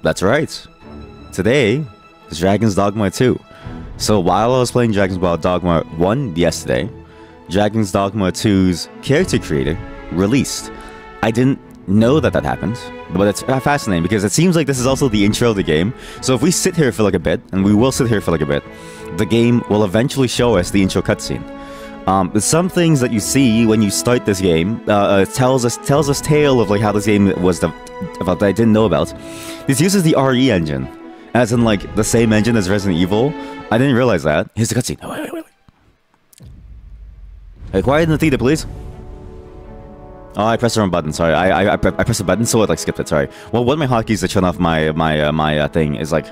That's right. Today is Dragon's Dogma 2. So while I was playing Dragon's Dogma 1 yesterday, Dragon's Dogma 2's character creator released. I didn't know that happened, but it's fascinating because it seems like this is also the intro of the game. So if we sit here for like a bit, and we will sit here for like a bit, the game will eventually show us the intro cutscene. Some things that you see when you start this game tells us tale of like how this game was about that I didn't know about. This uses the RE engine, as in like the same engine as Resident Evil. I didn't realize that. Here's the cutscene. Oh, wait. Hey, quiet in the theater, please. Oh, I pressed the wrong button. Sorry, I pressed the button, so it like skipped it. Sorry. Well, one of my hotkeys to turn off my thing is like,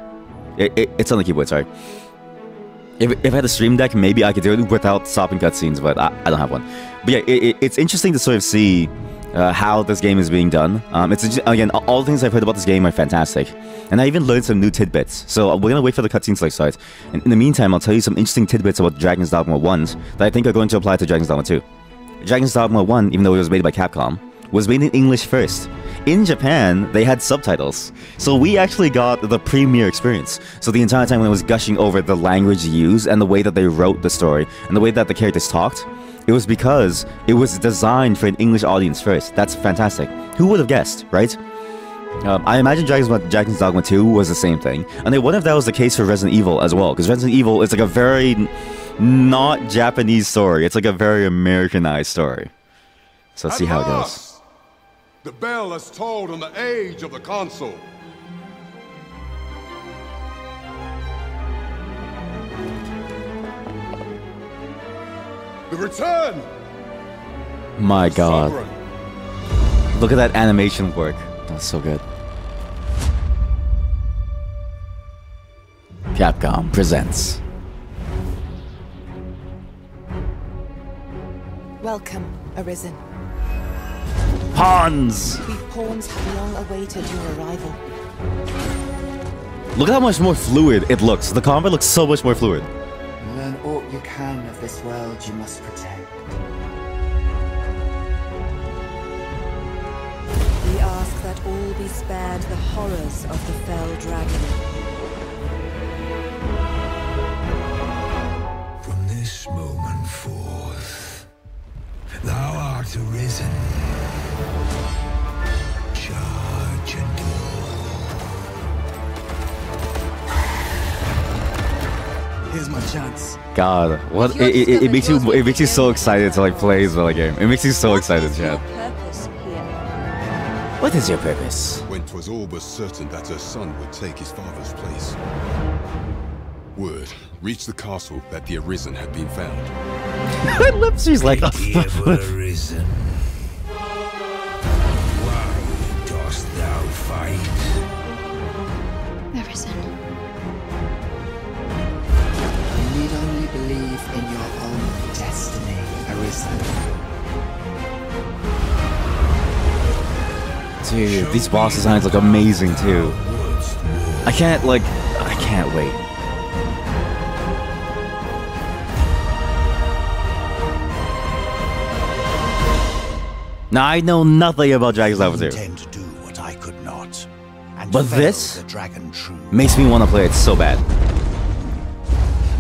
it's on the keyboard. Sorry. If I had a stream deck, maybe I could do it without stopping cutscenes, but I don't have one. But yeah, it's interesting to sort of see how this game is being done. Again, all the things I've heard about this game are fantastic, and I even learned some new tidbits. So we're gonna wait for the cutscenes to like start. And in the meantime, I'll tell you some interesting tidbits about Dragon's Dogma 1 that I think are going to apply to Dragon's Dogma 2. Dragon's Dogma 1, even though it was made by Capcom, was made in English first. In Japan, they had subtitles, so we actually got the premiere experience. So the entire time when I was gushing over the language used and the way that they wrote the story and the way that the characters talked, it was because it was designed for an English audience first. That's fantastic. Who would have guessed, right? I imagine Dragon's Dogma 2 was the same thing, and I wonder if that was the case for Resident Evil as well, because Resident Evil is like a very not Japanese story. It's like a very Americanized story. So let's see how it goes. The bell has tolled on the age of the console. The return! My god. Look at that animation work. That's so good. Capcom presents. Welcome, Arisen. Pawns! We pawns have long awaited your arrival. Look at how much more fluid it looks. The combat looks so much more fluid. Learn all you can of this world you must protect. We ask that all be spared the horrors of the fell dragon. From this moment forth, thou art arisen. Charge and do. Here's my chance. God, what it makes you so excited to like play the game. It makes you so excited, Chad. What is your purpose? When 'twas all but certain that her son would take his father's place, word reached the castle that the Arisen had been found. I love she's like Ever arisen. Why dost thou fight? Arisen. You need only believe in your own destiny, Arisen. Dude, these boss designs look amazing too. I can't wait. Now I know nothing about Dragon's Dogma 2. Intend to do what I could not, and But fell this the dragon true. makes me want to play it so bad.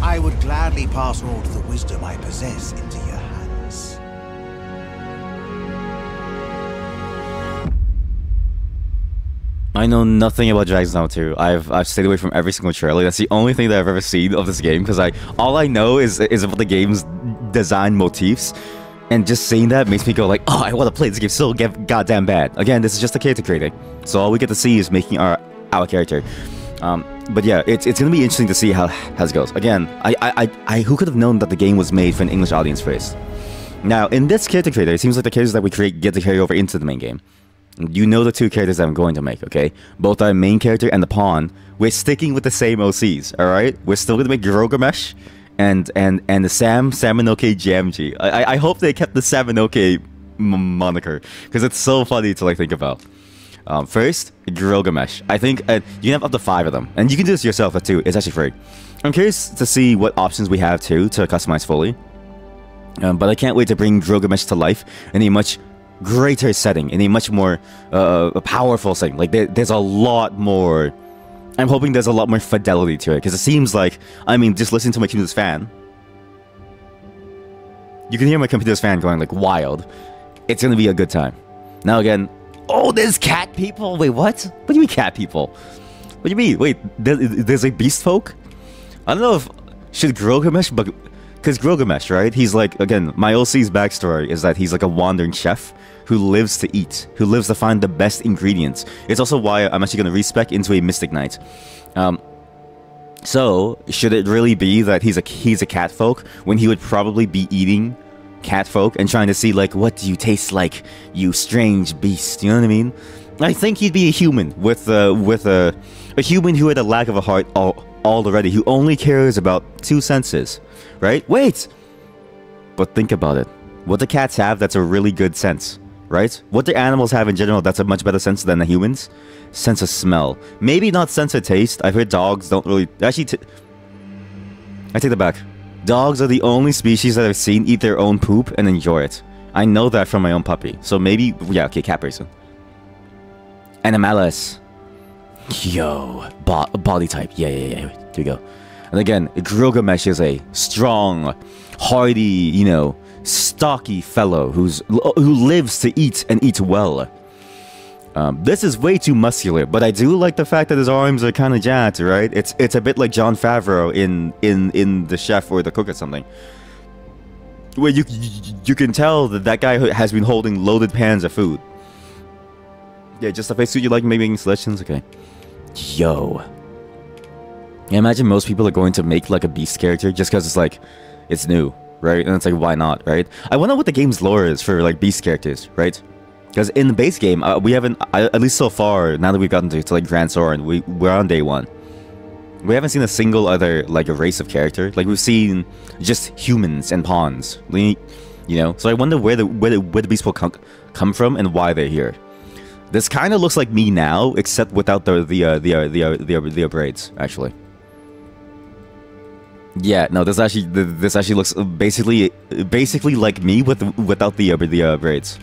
I would gladly pass all of the wisdom I possess into your hands. I know nothing about Dragon's Dogma 2. I've stayed away from every single trailer. That's the only thing that I've ever seen of this game, because all I know is about the game's design motifs. And just seeing that makes me go like, oh, I want to play this game so goddamn bad. Again, this is just a character creator, so all we get to see is making our character. But yeah, it's gonna be interesting to see how this goes. Again, who could have known that the game was made for an English audience first? Now, in this character creator, it seems like the characters that we create get to carry over into the main game. You know the two characters that I'm going to make, okay? Both our main character and the pawn. We're sticking with the same OCs, all right? We're still gonna make GRILLGAMESH and the SAMANOSUKE JAMGEE. I hope they kept the SAMANOSUKE moniker, because it's so funny to like think about. First, GRILLGAMESH. I think you can have up to 5 of them, and you can do this yourself too. It's actually free. I'm curious to see what options we have too to customize fully. But I can't wait to bring GRILLGAMESH to life in a much greater setting, in a much more powerful setting. Like there's a lot more. I'm hoping there's a lot more fidelity to it, because it seems like, I mean, just listening to my computer's fan, you can hear my computer's fan going like wild. It's gonna be a good time. Now again, oh, there's cat people. Wait, what? What do you mean cat people? What do you mean? Wait, there's like beast folk? I don't know if should GRILLGAMESH, but because GRILLGAMESH, right? He's like, again, my OC's backstory is that he's like a wandering chef who lives to eat, who lives to find the best ingredients. It's also why I'm actually going to respec into a Mystic Knight. So, should it really be that he's a cat folk when he would probably be eating cat folk and trying to see, like, what do you taste like, you strange beast? You know what I mean? I think he'd be a human with a human who had a lack of a heart already, who only cares about 2 senses, right? Wait! But think about it. What do cats have that's a really good sense, right? What do animals have in general that's a much better sense than the humans? Sense of smell. Maybe not sense of taste. I've heard dogs don't really... Actually, I take that back. Dogs are the only species that I've seen eat their own poop and enjoy it. I know that from my own puppy. So maybe... Yeah, okay, cat person. Animalis. Yo. Body type. Yeah. Here we go. And again, GRILLGAMESH is a strong, hardy, you know, stocky fellow who lives to eat and eat well. This is way too muscular, but I do like the fact that his arms are kind of jacked, right? It's a bit like Jon Favreau in The Chef or The Cook or something, where you can tell that guy has been holding loaded pans of food. Yeah, just a face suit you like making selections? Okay. Yo. I imagine most people are going to make like a beast character just because it's like, it's new, right? And it's like, why not, right? I wonder what the game's lore is for like beast characters, right? Because in the base game, we haven't, at least so far, now that we've gotten to like Grand Soren, we're on day 1. We haven't seen a single other like a race of character. Like we've seen just humans and pawns, you know? So I wonder where the beast will come from and why they're here. This kind of looks like me now, except without the braids, actually. Yeah, no, this actually looks basically like me without the braids.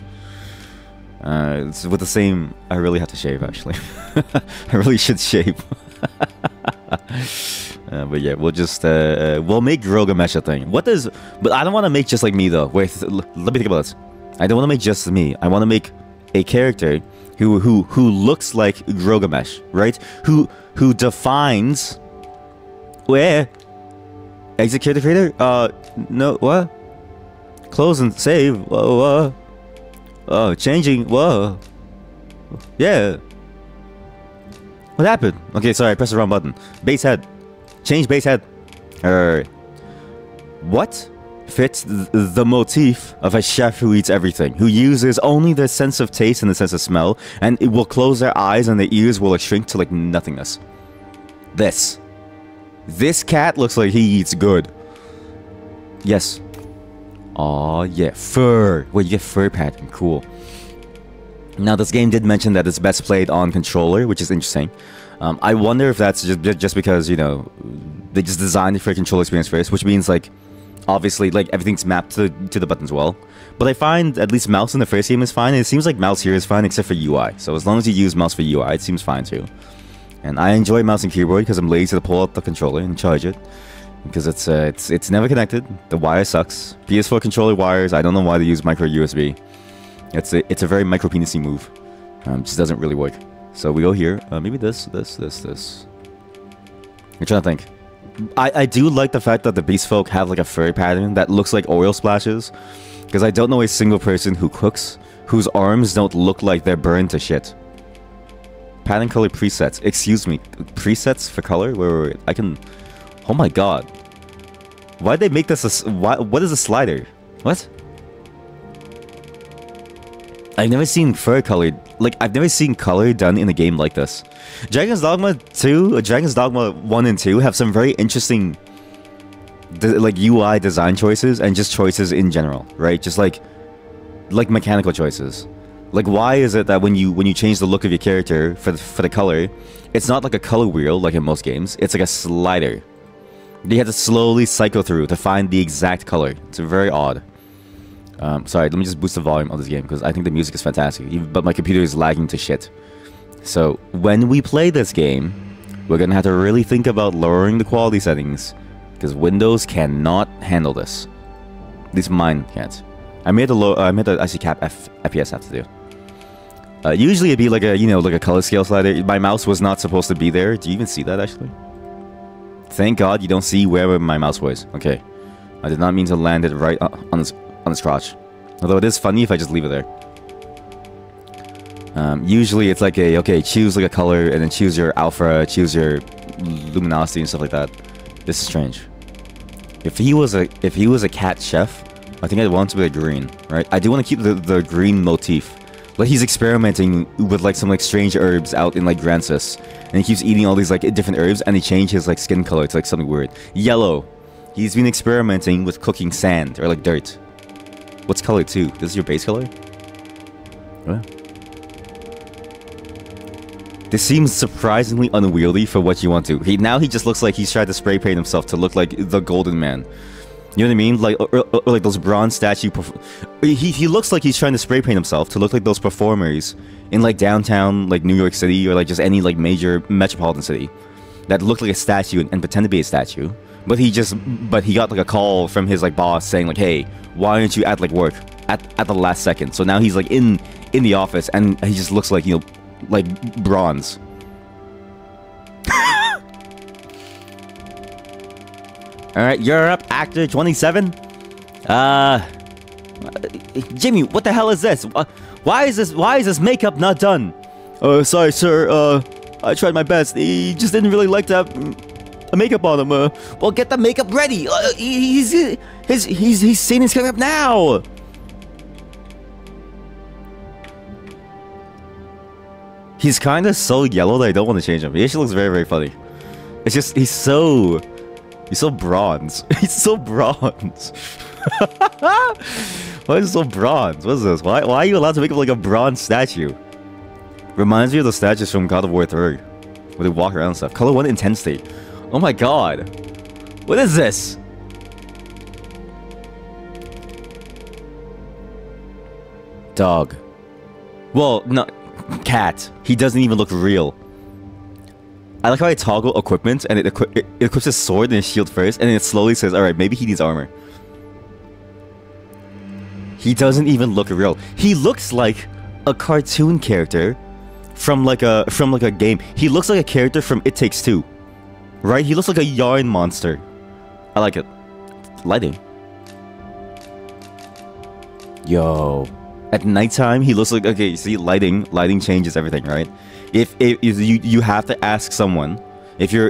It's with the same. I really have to shave, actually. I really should shave. But yeah, we'll just we'll make GRILLGAMESH a thing. But I don't want to make just like me though. Wait, let me think about this. I don't want to make just me. I want to make a character who looks like GRILLGAMESH, right? Who defines where execute the creator? No, what? Close and save. Whoa. Oh, changing. Whoa. Yeah. What happened? Okay, sorry, I pressed the wrong button. Base head. Change base head. What fits the motif of a chef who eats everything, who uses only their sense of taste and the sense of smell, and it will close their eyes and their ears will like shrink to like nothingness? This cat looks like he eats good. Yes. Aw, yeah, fur. Wait, you get fur pattern. Cool. Now, this game did mention that it's best played on controller, which is interesting. I wonder if that's just because, you know, they just designed it for a controller experience first, which means, like, obviously, like, everything's mapped to the buttons well. But I find at least mouse in the first game is fine, and it seems like mouse here is fine, except for UI. So as long as you use mouse for UI, it seems fine, too. And I enjoy mouse and keyboard because I'm lazy to pull out the controller and charge it. Because it's never connected. The wire sucks. PS4 controller wires, I don't know why they use micro USB. It's a very micro penisy move. Just doesn't really work. So we go here. Maybe this. I'm trying to think. I do like the fact that the beast folk have like a fur pattern that looks like oil splashes. Because I don't know a single person who cooks whose arms don't look like they're burned to shit. Pattern color presets. Excuse me. Presets for color? Wait. I can... Oh my god. Why'd they make this a... What is a slider? What? I've never seen fur colored... Like, I've never seen color done in a game like this. Dragon's Dogma 2... Dragon's Dogma 1 and 2 have some very interesting... like, UI design choices and just choices in general, right? Just like mechanical choices. Like, why is it that when you change the look of your character for the color, it's not like a color wheel like in most games. It's like a slider. You have to slowly cycle through to find the exact color. It's very odd. Sorry, let me just boost the volume of this game because I think the music is fantastic, but my computer is lagging to shit. So when we play this game, we're gonna have to really think about lowering the quality settings because Windows cannot handle this. At least mine can't. I made the IC cap FPS have to do. Usually it'd be like a, you know, like a color scale slider. My mouse was not supposed to be there. Do you even see that actually? Thank God you don't see where my mouse was. Okay. I did not mean to land it right on its crotch. Although it is funny if I just leave it there. Usually it's like a, okay, choose like a color and then choose your alpha, choose your luminosity and stuff like that. This is strange. If he was a cat chef, I think I'd want it to be like green, right? I do want to keep the green motif. Like he's experimenting with like some like strange herbs out in like Grancis, and he keeps eating all these like different herbs, and he changed his like skin color to like something weird. Yellow. He's been experimenting with cooking sand or like dirt. What's color 2? This is your base color? What? This seems surprisingly unwieldy for what you want to. Now he just looks like he's tried to spray paint himself to look like the Golden Man. You know what I mean? Like, or like those bronze statue. He looks like he's trying to spray paint himself to look like those performers in like downtown, like New York City, or like just any like major metropolitan city that look like a statue and pretend to be a statue. But he got like a call from his like boss saying like, hey, why aren't you at like work at the last second? So now he's like in the office and he just looks like, you know, like bronze. Alright, you're up, actor 27. Jimmy, what the hell is this? Why is this makeup not done? Sorry, sir. I tried my best. He just didn't really like to have makeup on him. Well, get the makeup ready. His scene is coming up now. He's kind of so yellow that I don't want to change him. He actually looks very, very funny. It's just he's so bronze. He's so bronze. Why is he so bronze? What is this? Why are you allowed to make him like a bronze statue? Reminds me of the statues from God of War 3, where they walk around and stuff. Color 1 intensity. Oh my god. What is this? Dog. Well, no. Cat. He doesn't even look real. I like how I toggle equipment and it equips his sword and his shield first, and then it slowly says, alright, maybe he needs armor. He doesn't even look real. He looks like a cartoon character from like a game. He looks like a character from It Takes Two. Right? He looks like a yarn monster. I like it. Lighting. Yo. At nighttime, he looks like, okay, see, lighting changes everything, right? If you have to ask someone, if you're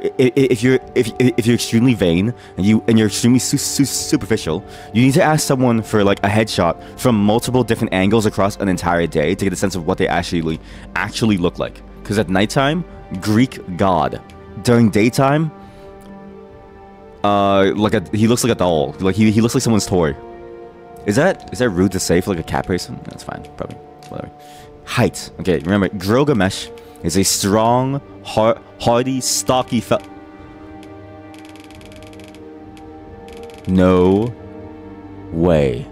extremely vain and you're extremely superficial, you need to ask someone for like a headshot from multiple different angles across an entire day to get a sense of what they actually look like. Because at nighttime, Greek god. During daytime, he looks like a doll. Like he looks like someone's toy. Is that rude to say for like a cat person? That's fine, probably. Whatever. Height. Okay, remember, Grilgamesh is a strong, hardy, stocky No way.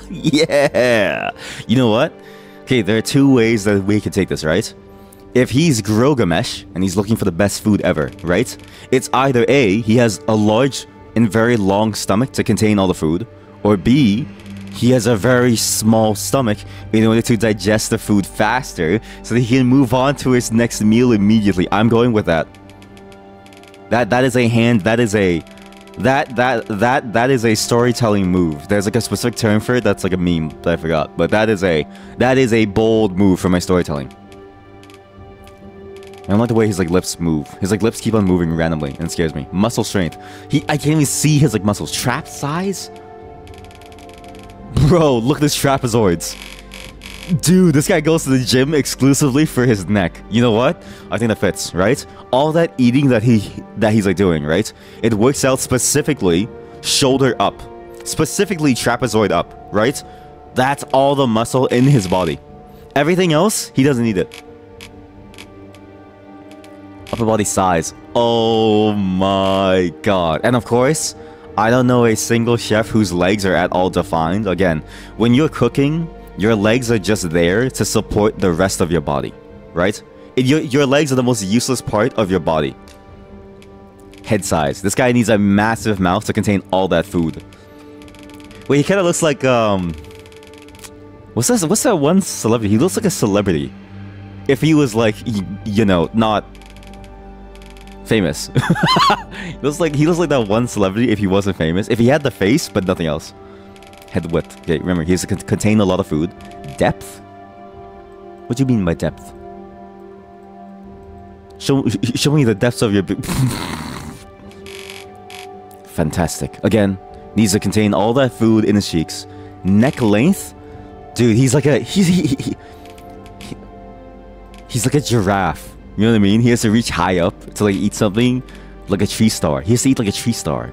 Yeah! You know what? Okay, there are two ways that we can take this, right? If he's Grilgamesh and he's looking for the best food ever, right? It's either A, he has a large and very long stomach to contain all the food, or B, he has a very small stomach in order to digest the food faster so that he can move on to his next meal immediately. I'm going with that. That is a storytelling move. There's like a specific term for it that's like a meme that I forgot, but that is a bold move for my storytelling. I don't like the way his like lips move. His like lips keep on moving randomly and it scares me. Muscle strength. I can't even see his like muscles. Trap size? Bro, look at this trapezoids. Dude, this guy goes to the gym exclusively for his neck. You know what? I think that fits, right? All that eating that he's like doing, right? It works out specifically shoulder up. Specifically trapezoid up, right? That's all the muscle in his body. Everything else, he doesn't need it. Upper body size. Oh my god. And of course, I don't know a single chef whose legs are at all defined. Again, when you're cooking, your legs are just there to support the rest of your body, right? Your legs are the most useless part of your body. Head size. This guy needs a massive mouth to contain all that food. Wait, he kind of looks like, what's that one celebrity? He looks like a celebrity. If he was like, you know, not famous. he looks like that one celebrity if he wasn't famous. If he had the face, but nothing else. Head width. Okay, remember, he has to contain a lot of food. Depth? What do you mean by depth? Show me the depths of your... Fantastic. Again, needs to contain all that food in his cheeks. Neck length? Dude, he's like a... He's like a giraffe. You know what I mean? He has to reach high up to like eat something like a tree star. He has to eat like a tree star.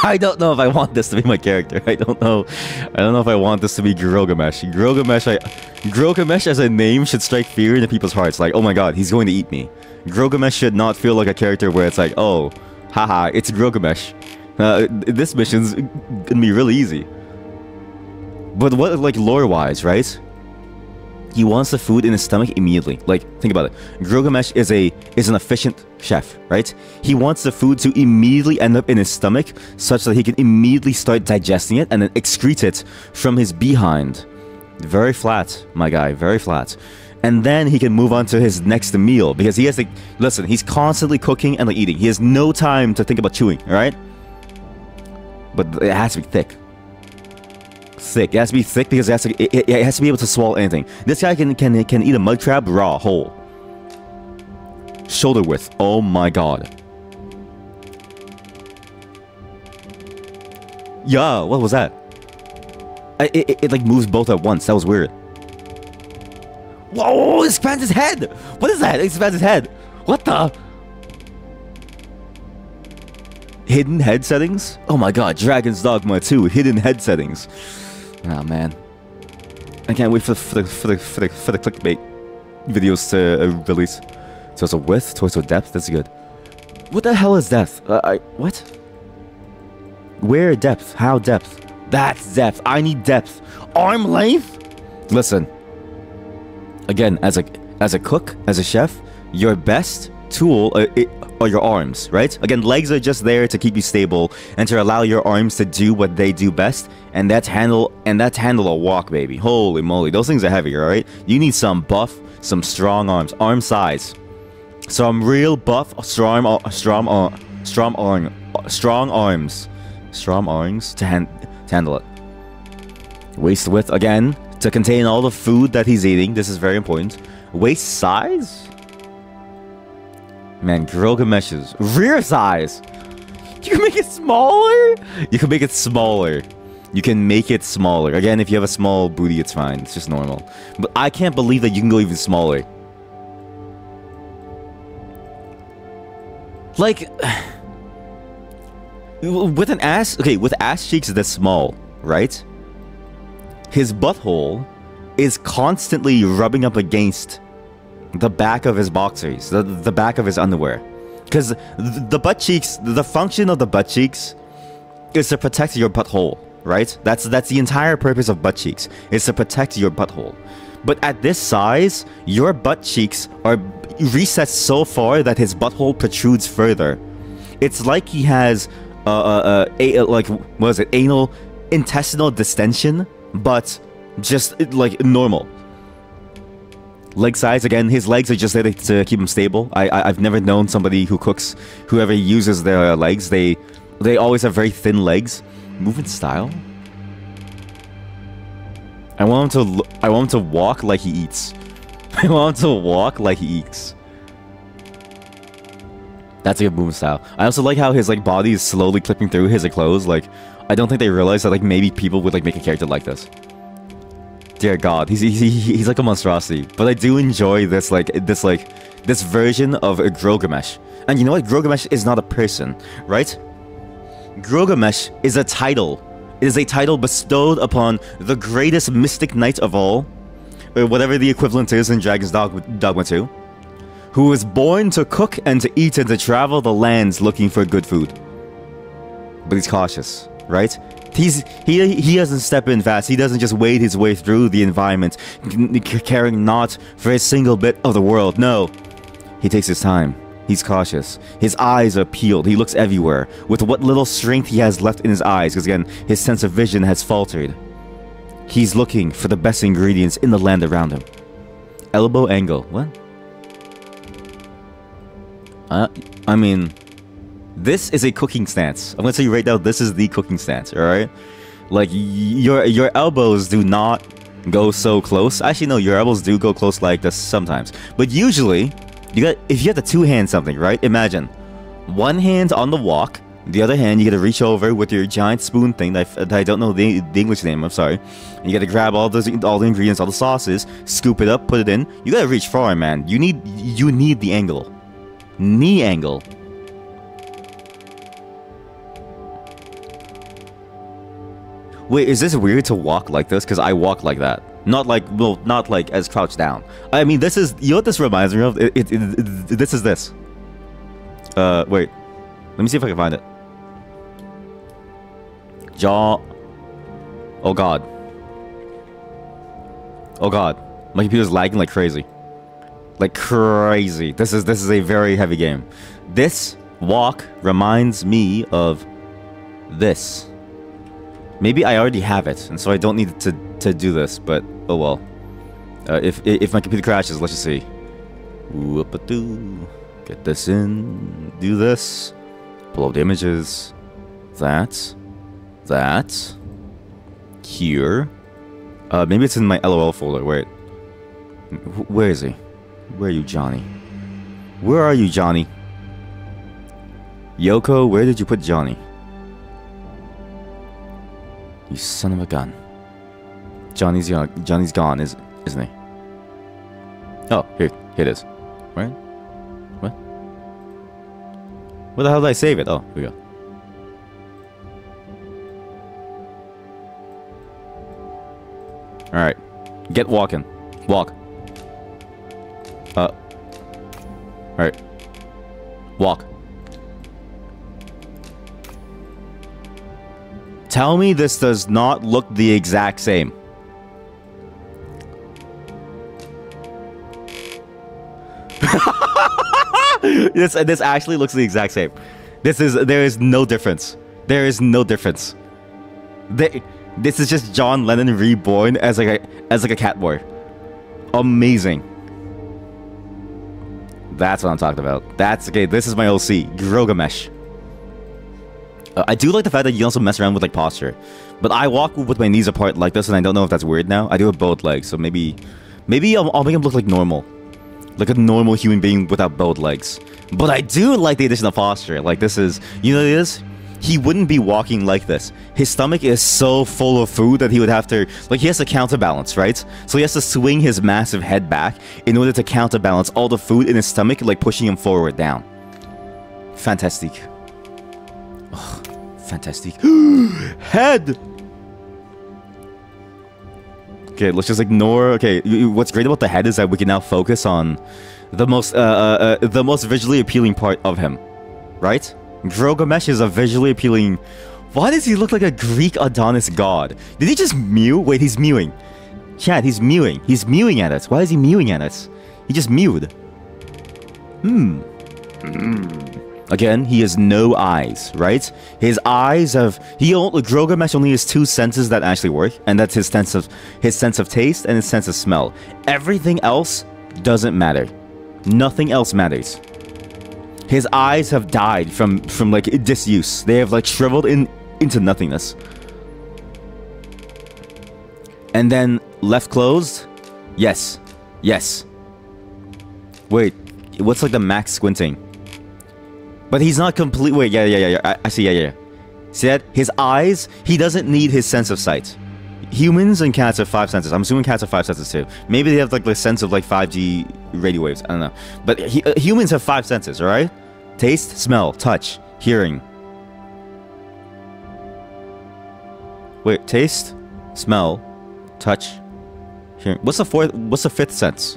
I don't know if I want this to be my character. I don't know if I want this to be Grilgamesh. Grilgamesh as a name should strike fear into people's hearts. Like, oh my god, he's going to eat me. Grilgamesh should not feel like a character where it's like, oh, haha, it's Grilgamesh. This mission's gonna be really easy. But what, like, lore-wise, right? He wants the food in his stomach immediately. Like, think about it. Grilgamesh is an efficient chef, right? He wants the food to immediately end up in his stomach such that he can immediately start digesting it and then excrete it from his behind. Very flat, my guy. Very flat. And then he can move on to his next meal because he has to... Listen, he's constantly cooking and like eating. He has no time to think about chewing, alright? But it has to be thick. Thick. It has to be thick because it has to be able to swallow anything. This guy can eat a mud crab raw, whole. Shoulder width. Oh my god. Yeah, what was that? It like moves both at once. That was weird. Whoa, it expands his head! What is that? It expands his head. What the? Hidden head settings? Oh my god, Dragon's Dogma 2, hidden head settings. Oh man. I can't wait for the clickbait videos to release. Torso width, torso depth, that's good. What the hell is depth? What? Where depth? How depth? That's depth. I need depth. Arm length? Listen. Again, as a cook, as a chef, your best tool are your arms, right? Again, legs are just there to keep you stable and to allow your arms to do what they do best, and that's handle a walk, baby. Holy moly, those things are heavy, all right? You need some buff, some strong arms, arm size, some real buff, strong arms to handle it. Waist width again to contain all the food that he's eating. This is very important. Waist size. Man, Grilgamesh's rear size. You can make it smaller? You can make it smaller. You can make it smaller. Again, if you have a small booty, it's fine. It's just normal. But I can't believe that you can go even smaller. Like, with an ass... Okay, with ass cheeks this small, right? His butthole is constantly rubbing up against the back of his boxers, the back of his underwear. Because the butt cheeks, the function of the butt cheeks is to protect your butthole, right? That's the entire purpose of butt cheeks, is to protect your butthole. But at this size, your butt cheeks are recessed so far that his butthole protrudes further. It's like he has, anal intestinal distension, but just like normal. Leg size, again, his legs are just there to keep him stable. I've never known somebody who cooks, whoever uses their legs, they always have very thin legs. Movement style? I want him to walk like he eats. I want him to walk like he eats. That's a good movement style. I also like how his like body is slowly clipping through his like clothes. Like, I don't think they realize that like maybe people would like make a character like this. Dear God, he's like a monstrosity. But I do enjoy this version of Grilgamesh. And you know what? Grilgamesh is not a person, right? Grilgamesh is a title. It is a title bestowed upon the greatest mystic knight of all, or whatever the equivalent is in Dragon's Dogma 2, who was born to cook and to eat and to travel the lands looking for good food. But he's cautious, right? He doesn't step in fast. He doesn't just wade his way through the environment, caring not for a single bit of the world. No, he takes his time. He's cautious. His eyes are peeled. He looks everywhere with what little strength he has left in his eyes, because again, his sense of vision has faltered. He's looking for the best ingredients in the land around him. Elbow angle. What? I mean, this is a cooking stance. I'm gonna tell you right now, this is the cooking stance, alright? Like, your elbows do not go so close. Actually, no, your elbows do go close like this sometimes. But usually, if you have to two-hand something, right? Imagine, one hand on the wok, the other hand, you gotta reach over with your giant spoon thing that I don't know the English name, I'm sorry. And you gotta grab all the ingredients, all the sauces, scoop it up, put it in. You gotta reach far, man. You need the angle. Knee angle. Wait, is this weird to walk like this? Because I walk like that. Not like, well, not like as crouched down. I mean, this is, you know what this reminds me of? This is this. Wait. Let me see if I can find it. Jaw. Oh god. Oh god. My computer's lagging like crazy. Like crazy. This is a very heavy game. This walk reminds me of this. Maybe I already have it, and so I don't need to do this, but oh well. If my computer crashes, let's just see. Whoop-a-doo. Get this in. Do this. Pull up the images. That. Here. Maybe it's in my LOL folder. Wait. Where is he? Where are you, Johnny? Where are you, Johnny? Yoko, where did you put Johnny? You son of a gun. Johnny's gone, isn't he? Oh, here it is. Right? What? Where the hell did I save it? Oh, here we go. Alright. Get walking. Walk. Alright. Walk. Tell me this does not look the exact same. This actually looks the exact same. There is no difference. There is no difference. This is just John Lennon reborn as like a cat boy. Amazing. That's what I'm talking about. That's okay. This is my OC, GRILLGAMESH. I do like the fact that you also mess around with like posture, but I walk with my knees apart like this, and I don't know if that's weird now. I do have both legs, so maybe I'll make him look like normal, like a normal human being without both legs. But I do like the addition of posture. Like this is, you know what it is? He wouldn't be walking like this. His stomach is so full of food that he would have to, like, he has to counterbalance, right? So he has to swing his massive head back in order to counterbalance all the food in his stomach, like pushing him forward down. Fantastic. Oh, fantastic. Head! Okay, let's just ignore. Okay, what's great about the head is that we can now focus on the most visually appealing part of him, right? GRILLGAMESH is a visually appealing. Why does he look like a Greek Adonis god? Did he just mew? Wait, he's mewing. Chat, he's mewing. He's mewing at us. Why is he mewing at us? He just mewed. Again, he has no eyes, right? His eyes have... GRILLGAMESH only has two senses that actually work, and that's his sense of taste and his sense of smell. Everything else doesn't matter. Nothing else matters. His eyes have died from like disuse. They have like shriveled into nothingness. And then left closed. Yes. Yes. Wait, what's like the max squinting? But he's not complete. Wait, yeah. I see, yeah. See that? His eyes, he doesn't need his sense of sight. Humans and cats have 5 senses. I'm assuming cats have 5 senses too. Maybe they have like the sense of like 5G radio waves. I don't know. But humans have 5 senses, alright? Taste, smell, touch, hearing. Wait, taste, smell, touch, hearing. What's the 5th sense?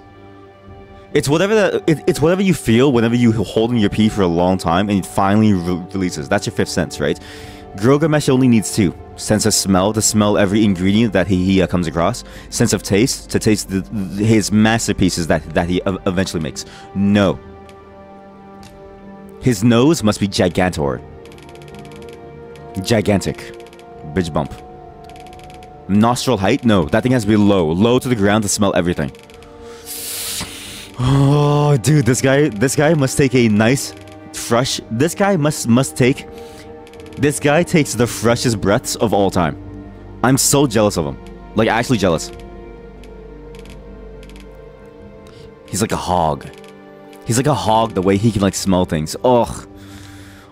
It's whatever it's whatever you feel whenever you hold in your pee for a long time and it finally releases. That's your fifth sense, right? GRILLGAMESH only needs two: sense of smell to smell every ingredient that he comes across; sense of taste to taste his masterpieces that he eventually makes. No. His nose must be gigantic. Bitch bump. Nostril height? No, that thing has to be low to the ground to smell everything. Oh, dude, this guy must take a nice, fresh. This guy takes the freshest breaths of all time. I'm so jealous of him, like actually jealous. He's like a hog. He's like a hog the way he can like smell things. Ugh.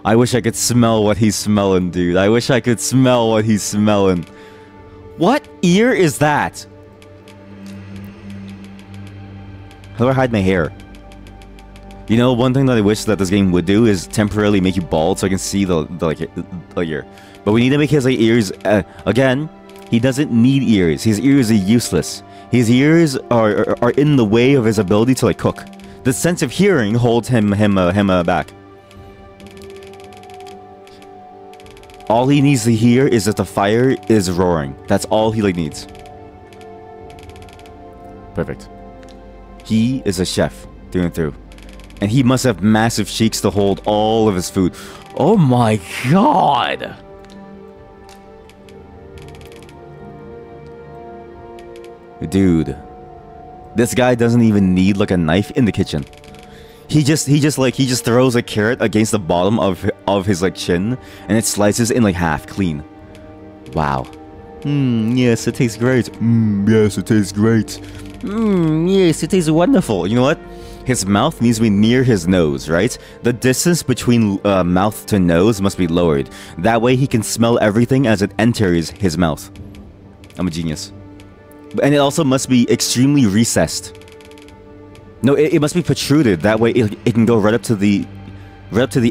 I wish I could smell what he's smelling, dude. I wish I could smell what he's smelling. What ear is that? How do I hide my hair? You know, one thing that I wish that this game would do is temporarily make you bald so I can see the ear. But we need to make his like ears. Again, he doesn't need ears. His ears are useless. His ears are in the way of his ability to like cook. The sense of hearing holds him back. All he needs to hear is that the fire is roaring. That's all he like needs. Perfect. He is a chef through and through. And he must have massive cheeks to hold all of his food. Oh my god! Dude. This guy doesn't even need like a knife in the kitchen. He just throws a carrot against the bottom of his like chin and it slices in like half clean. Wow. Yes, it tastes great. Yes, it tastes great. Yes, it tastes wonderful. You know what? His mouth needs to be near his nose, right? The distance between mouth to nose must be lowered. That way he can smell everything as it enters his mouth. I'm a genius. And it also must be extremely recessed. No, it must be protruded. That way it can go right up to the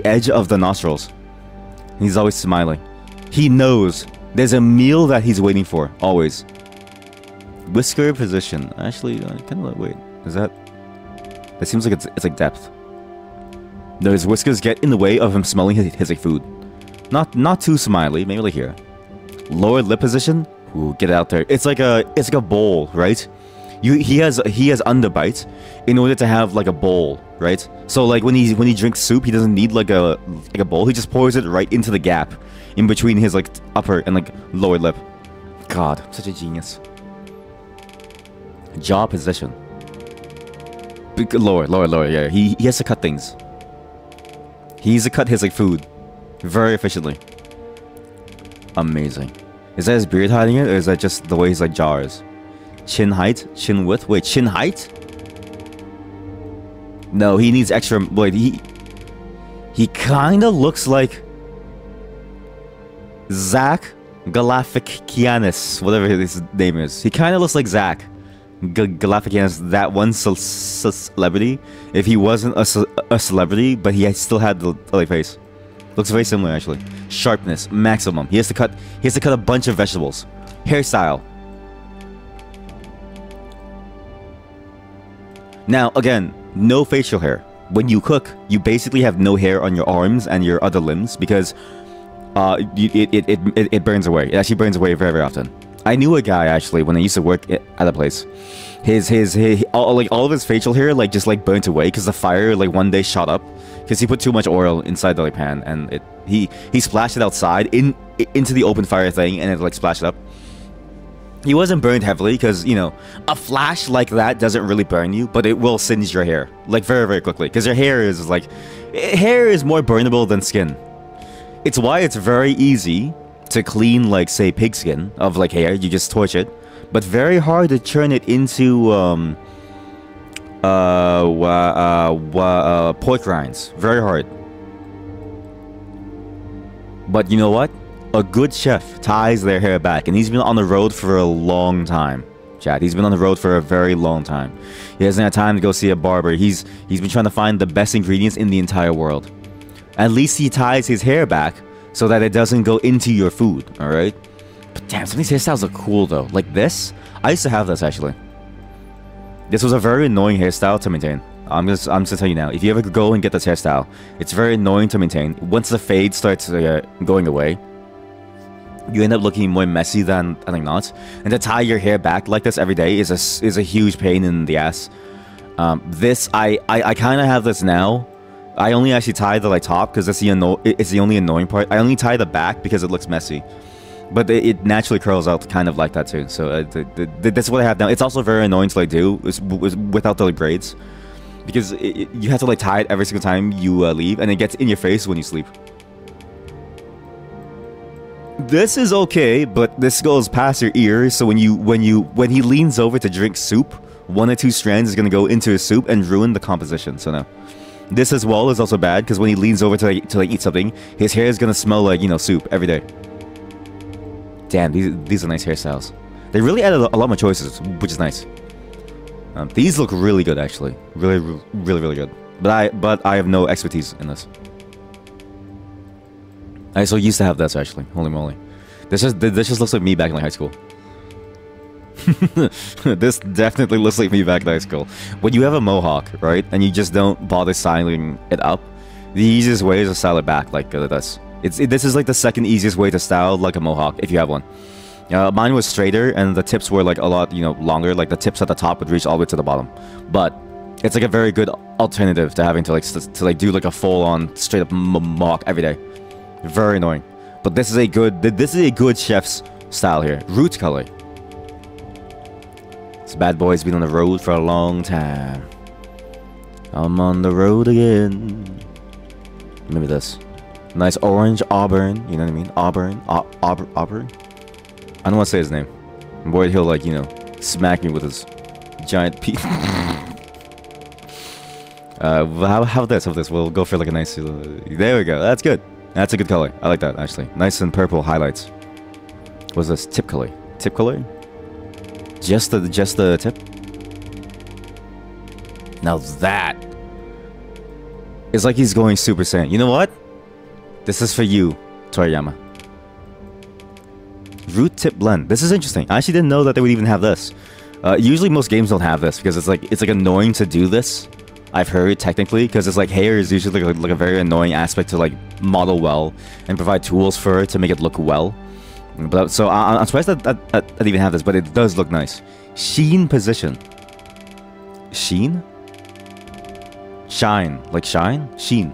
edge of the nostrils. He's always smiling. He knows there's a meal that he's waiting for, always. Whisker position. Actually, kind of like, wait, is that? That seems like it's like depth. No, his whiskers get in the way of him smelling his like food. Not too smiley, maybe like here. Lower lip position. Ooh, get out there. It's like a bowl, right? He has underbite in order to have like a bowl, right? So like when he drinks soup, he doesn't need like a bowl. He just pours it right into the gap in between his like upper and like lower lip. God, I'm such a genius. Jaw position. Lower. Yeah, he has to cut things. He needs to cut his like food very efficiently. Amazing. Is that his beard hiding it, or is that just the way his like jaw is? Chin height? Chin width? Wait, chin height? No, he needs extra... Wait, he kinda looks like... Zach Galifianakis, whatever his name is. He kinda looks like Zach Galifianakis, that one celebrity. If he wasn't a celebrity, but he still had the like face. Looks very similar, actually. Sharpness, maximum. He has to cut a bunch of vegetables. Hairstyle. Now, again, no facial hair. When you cook, you basically have no hair on your arms and your other limbs because it burns away. It actually burns away very, very often. I knew a guy, actually, when I used to work at a place. All of his facial hair like just like burnt away because the fire like one day shot up because he put too much oil inside the like, pan and he splashed it outside into the open fire thing and it like splashed up. He wasn't burned heavily because, you know, a flash like that doesn't really burn you, but it will singe your hair like very, very quickly because your hair is more burnable than skin. It's why it's very easy to clean like say pigskin of like hair. You just torch it. But very hard to turn it into pork rinds. Very hard. But you know what? A good chef ties their hair back, and he's been on the road for a long time. Chat, he's been on the road for a very long time. He hasn't had time to go see a barber. He's been trying to find the best ingredients in the entire world. At least he ties his hair back so that it doesn't go into your food. All right. But damn, some of these hairstyles look cool though. Like this, I used to have this actually. This was a very annoying hairstyle to maintain. I'm just gonna tell you now. If you ever go and get this hairstyle, it's very annoying to maintain. Once the fade starts going away, you end up looking more messy than not. And to tie your hair back like this every day is a huge pain in the ass. This I kind of have this now. I only actually tie the top because it's the only annoying part. I only tie the back because it looks messy, but it naturally curls out kind of like that too. So that's what I have now. It's also very annoying to do without the braids, because you have to tie it every single time you leave, and it gets in your face when you sleep. This is okay, but this goes past your ears. So when he leans over to drink soup, 1 or 2 strands is gonna go into his soup and ruin the composition. So no. This as well is also bad, because when he leans over to eat something, his hair is gonna smell like, soup every day. Damn, these are nice hairstyles. They really added a lot more choices, which is nice. These look really good, actually. Really good. But I have no expertise in this. I so used to have this, actually. Holy moly. This just looks like me back in high school. This definitely looks like me back in high school. When you have a mohawk, right, and you just don't bother styling it up, the easiest way is to style it back like this. This is like the second easiest way to style like a mohawk if you have one. Mine was straighter, and the tips were like a lot longer. Like the tips at the top would reach all the way to the bottom. But it's like a very good alternative to having to do like a full-on straight up mohawk every day. Very annoying. But this is a good chef's style here. Root color. This bad boy's been on the road for a long time. I'm on the road again. Maybe this. Nice orange auburn. You know what I mean? Auburn. Auburn. I don't want to say his name. I'm worried he'll smack me with his giant penis. How this? We'll go for like a nice. There we go. That's good. That's a good color. I like that actually. Nice and purple highlights. What's this? Tip color. Tip color. Just the tip. Now that is like he's going Super Saiyan. You know what? This is for you, Toriyama. Root tip blend. This is interesting. I actually didn't know that they would even have this. Usually most games don't have this because it's like annoying to do this. I've heard technically, because it's like hair is usually like a very annoying aspect to model well and provide tools for it to make it look well. But so I'm surprised that even have this, but it does look nice. Sheen position. Sheen? Shine. Like shine? Sheen.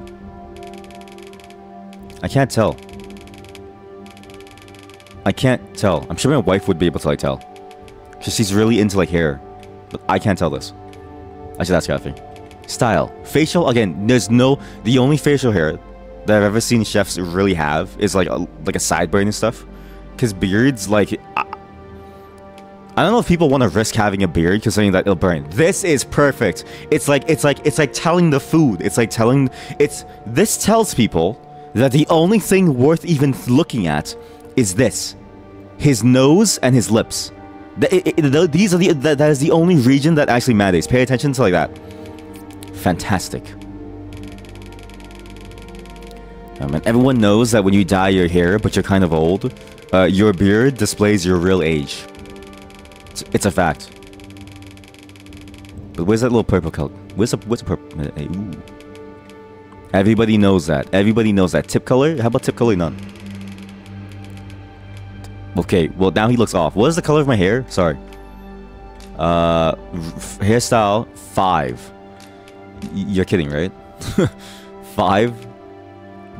I can't tell. I can't tell. I'm sure my wife would be able to tell. Because she's really into hair. But I can't tell this. I should ask Catherine. Style. Facial, again, the only facial hair that I've ever seen chefs really have is like a sideburn and stuff. Because beards, I don't know if people want to risk having a beard considering that it'll burn. This is perfect. It's like telling the food. This tells people that the only thing worth even looking at is this. His nose and his lips. That is the only region that actually matters. Pay attention to that. Fantastic. And everyone knows that when you dye your hair, but you're kind of old, your beard displays your real age. It's a fact. But where's that little purple color? What's a purple? Ooh. Everybody knows that. Everybody knows that. Tip color? How about tip color? None. Okay, well now he looks off. What is the color of my hair? Sorry. Hairstyle 5. You're kidding, right? 5?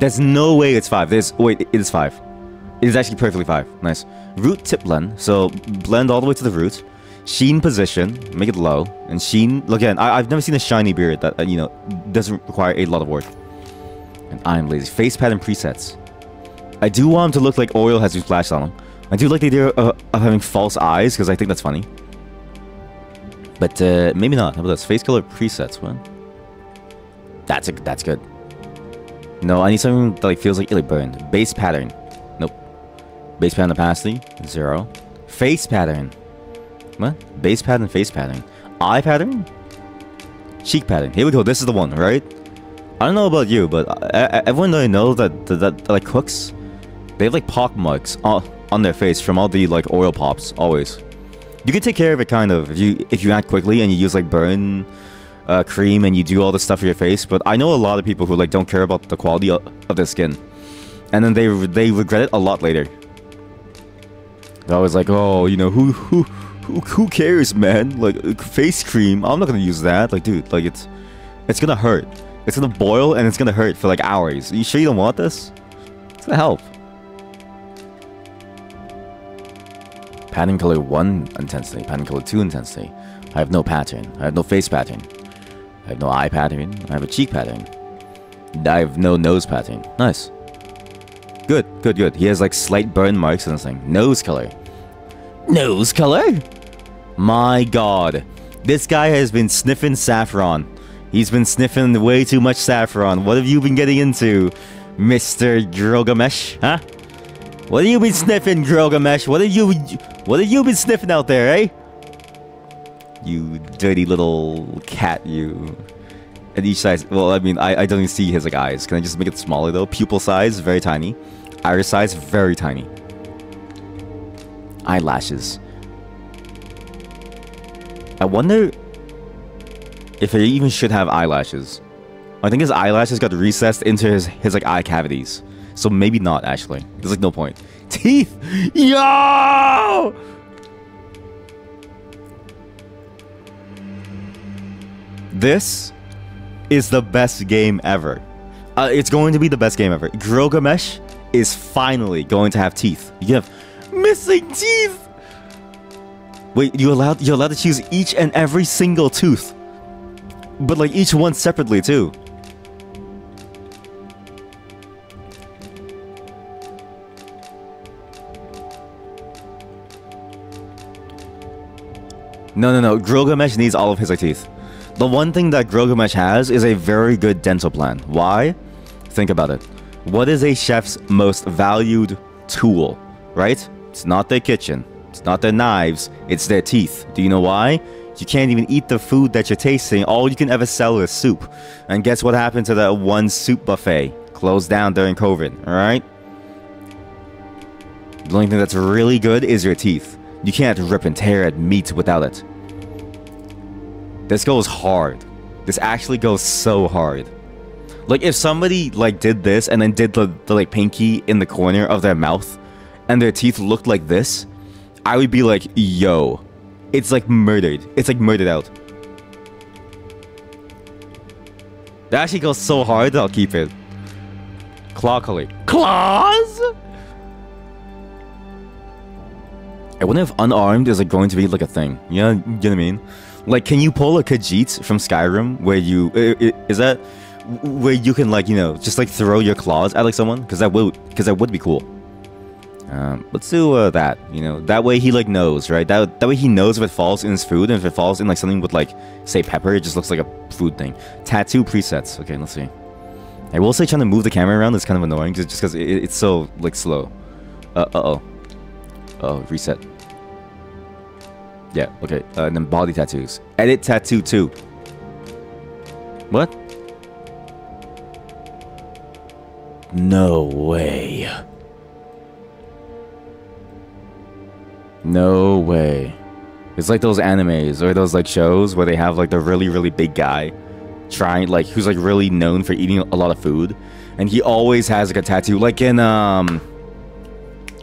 There's no way it's 5. Wait, it is 5. It is actually perfectly 5. Nice. Root tip blend. So blend all the way to the root. Sheen position. Make it low. And sheen. Again, I've never seen a shiny beard that doesn't require a lot of work. And I'm lazy. Face pattern presets. I do want him to look like oil has been splashed on him. I do like the idea of having false eyes because I think that's funny. But maybe not. How about this? Face color presets. What? That's good. No, I need something that feels like it burned. Base pattern. Nope. Base pattern opacity. 0. Face pattern. What? Base pattern, face pattern. Eye pattern? Cheek pattern. Here we go. This is the one, right? I don't know about you, but everyone that I know that cooks, they have pock marks on their face from all the oil pops. Always. You can take care of it kind of if you act quickly and you use burn cream and you do all this stuff for your face, but I know a lot of people who like don't care about the quality of their skin, and then they regret it a lot later. They're always like, oh, you know, who cares, man? Like face cream, I'm not gonna use that. Like, dude, like it's gonna hurt. It's gonna boil and it's gonna hurt for like hours. Are you sure you don't want this? It's gonna help. Pattern color 1 intensity, pattern color 2 intensity. I have no pattern. I have no face pattern. I have no eye pattern. I have a cheek pattern. I have no nose pattern. Nice. Good, good, good. He has like slight burn marks and this thing. Nose color. Nose color? My god. This guy has been sniffing saffron. He's been sniffing way too much saffron. What have you been getting into, Mr. GRILLGAMESH? Huh? What have you been sniffing, GRILLGAMESH? What have you been sniffing out there, eh? You dirty little cat, you. At each size, well, I mean, I don't even see his like eyes. Can I just make it smaller though? Pupil size, very tiny. Iris size, very tiny. Eyelashes. I wonder if he even should have eyelashes. I think his eyelashes got recessed into his like eye cavities. So maybe not, actually. There's like no point. Teeth! Yo! This is the best game ever. It's going to be the best game ever. GRILLGAMESH is finally going to have teeth. You have missing teeth! Wait, you're allowed to choose each and every single tooth. But like each one separately too. No. GRILLGAMESH needs all of his like teeth. The one thing that GRILLGAMESH has is a very good dental plan. Why? Think about it. What is a chef's most valued tool, right? It's not their kitchen. It's not their knives. It's their teeth. Do you know why? You can't even eat the food that you're tasting. All you can ever sell is soup. And guess what happened to that one soup buffet? Closed down during COVID, alright? The only thing that's really good is your teeth. You can't rip and tear at meat without it. This goes hard. This actually goes so hard. Like, if somebody, like, did this and then did the like, pinky in the corner of their mouth and their teeth looked like this, I would be like, yo. It's, like, murdered. It's, like, murdered out. That actually goes so hard that I'll keep it. Claw color. Claws?! I wonder if unarmed is, like, going to be, like, a thing. You know what I mean? Like, can you pull a Khajiit from Skyrim where you... is that... where you can, like, you know, just, like, throw your claws at, like, someone? Because that would be cool. Let's do that, you know. That way he, like, knows, right? That way he knows if it falls in his food, and if it falls in, like, something with, like, say, pepper, it just looks like a food thing. Tattoo presets. Okay, let's see. I will say trying to move the camera around is kind of annoying, just because it's so, like, slow. Uh-oh. Uh-oh, reset. Yeah, okay. And then body tattoos. Edit tattoo 2. What? No way. No way. It's like those animes or those like shows where they have like the really, really big guy trying, like, who's like really known for eating a lot of food, and he always has like a tattoo, like in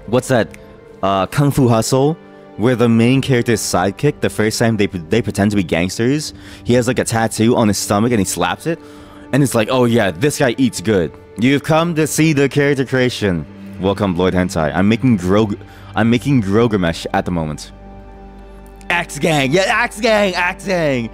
what's that, Kung Fu Hustle, where the main character's sidekick, the first time they pretend to be gangsters, he has like a tattoo on his stomach and he slaps it, and it's like, oh yeah, this guy eats good. You've come to see the character creation. Welcome, Lloyd Hentai. I'm making GRILLGAMESH at the moment. Axe Gang! Yeah, Axe Gang! Axe Gang!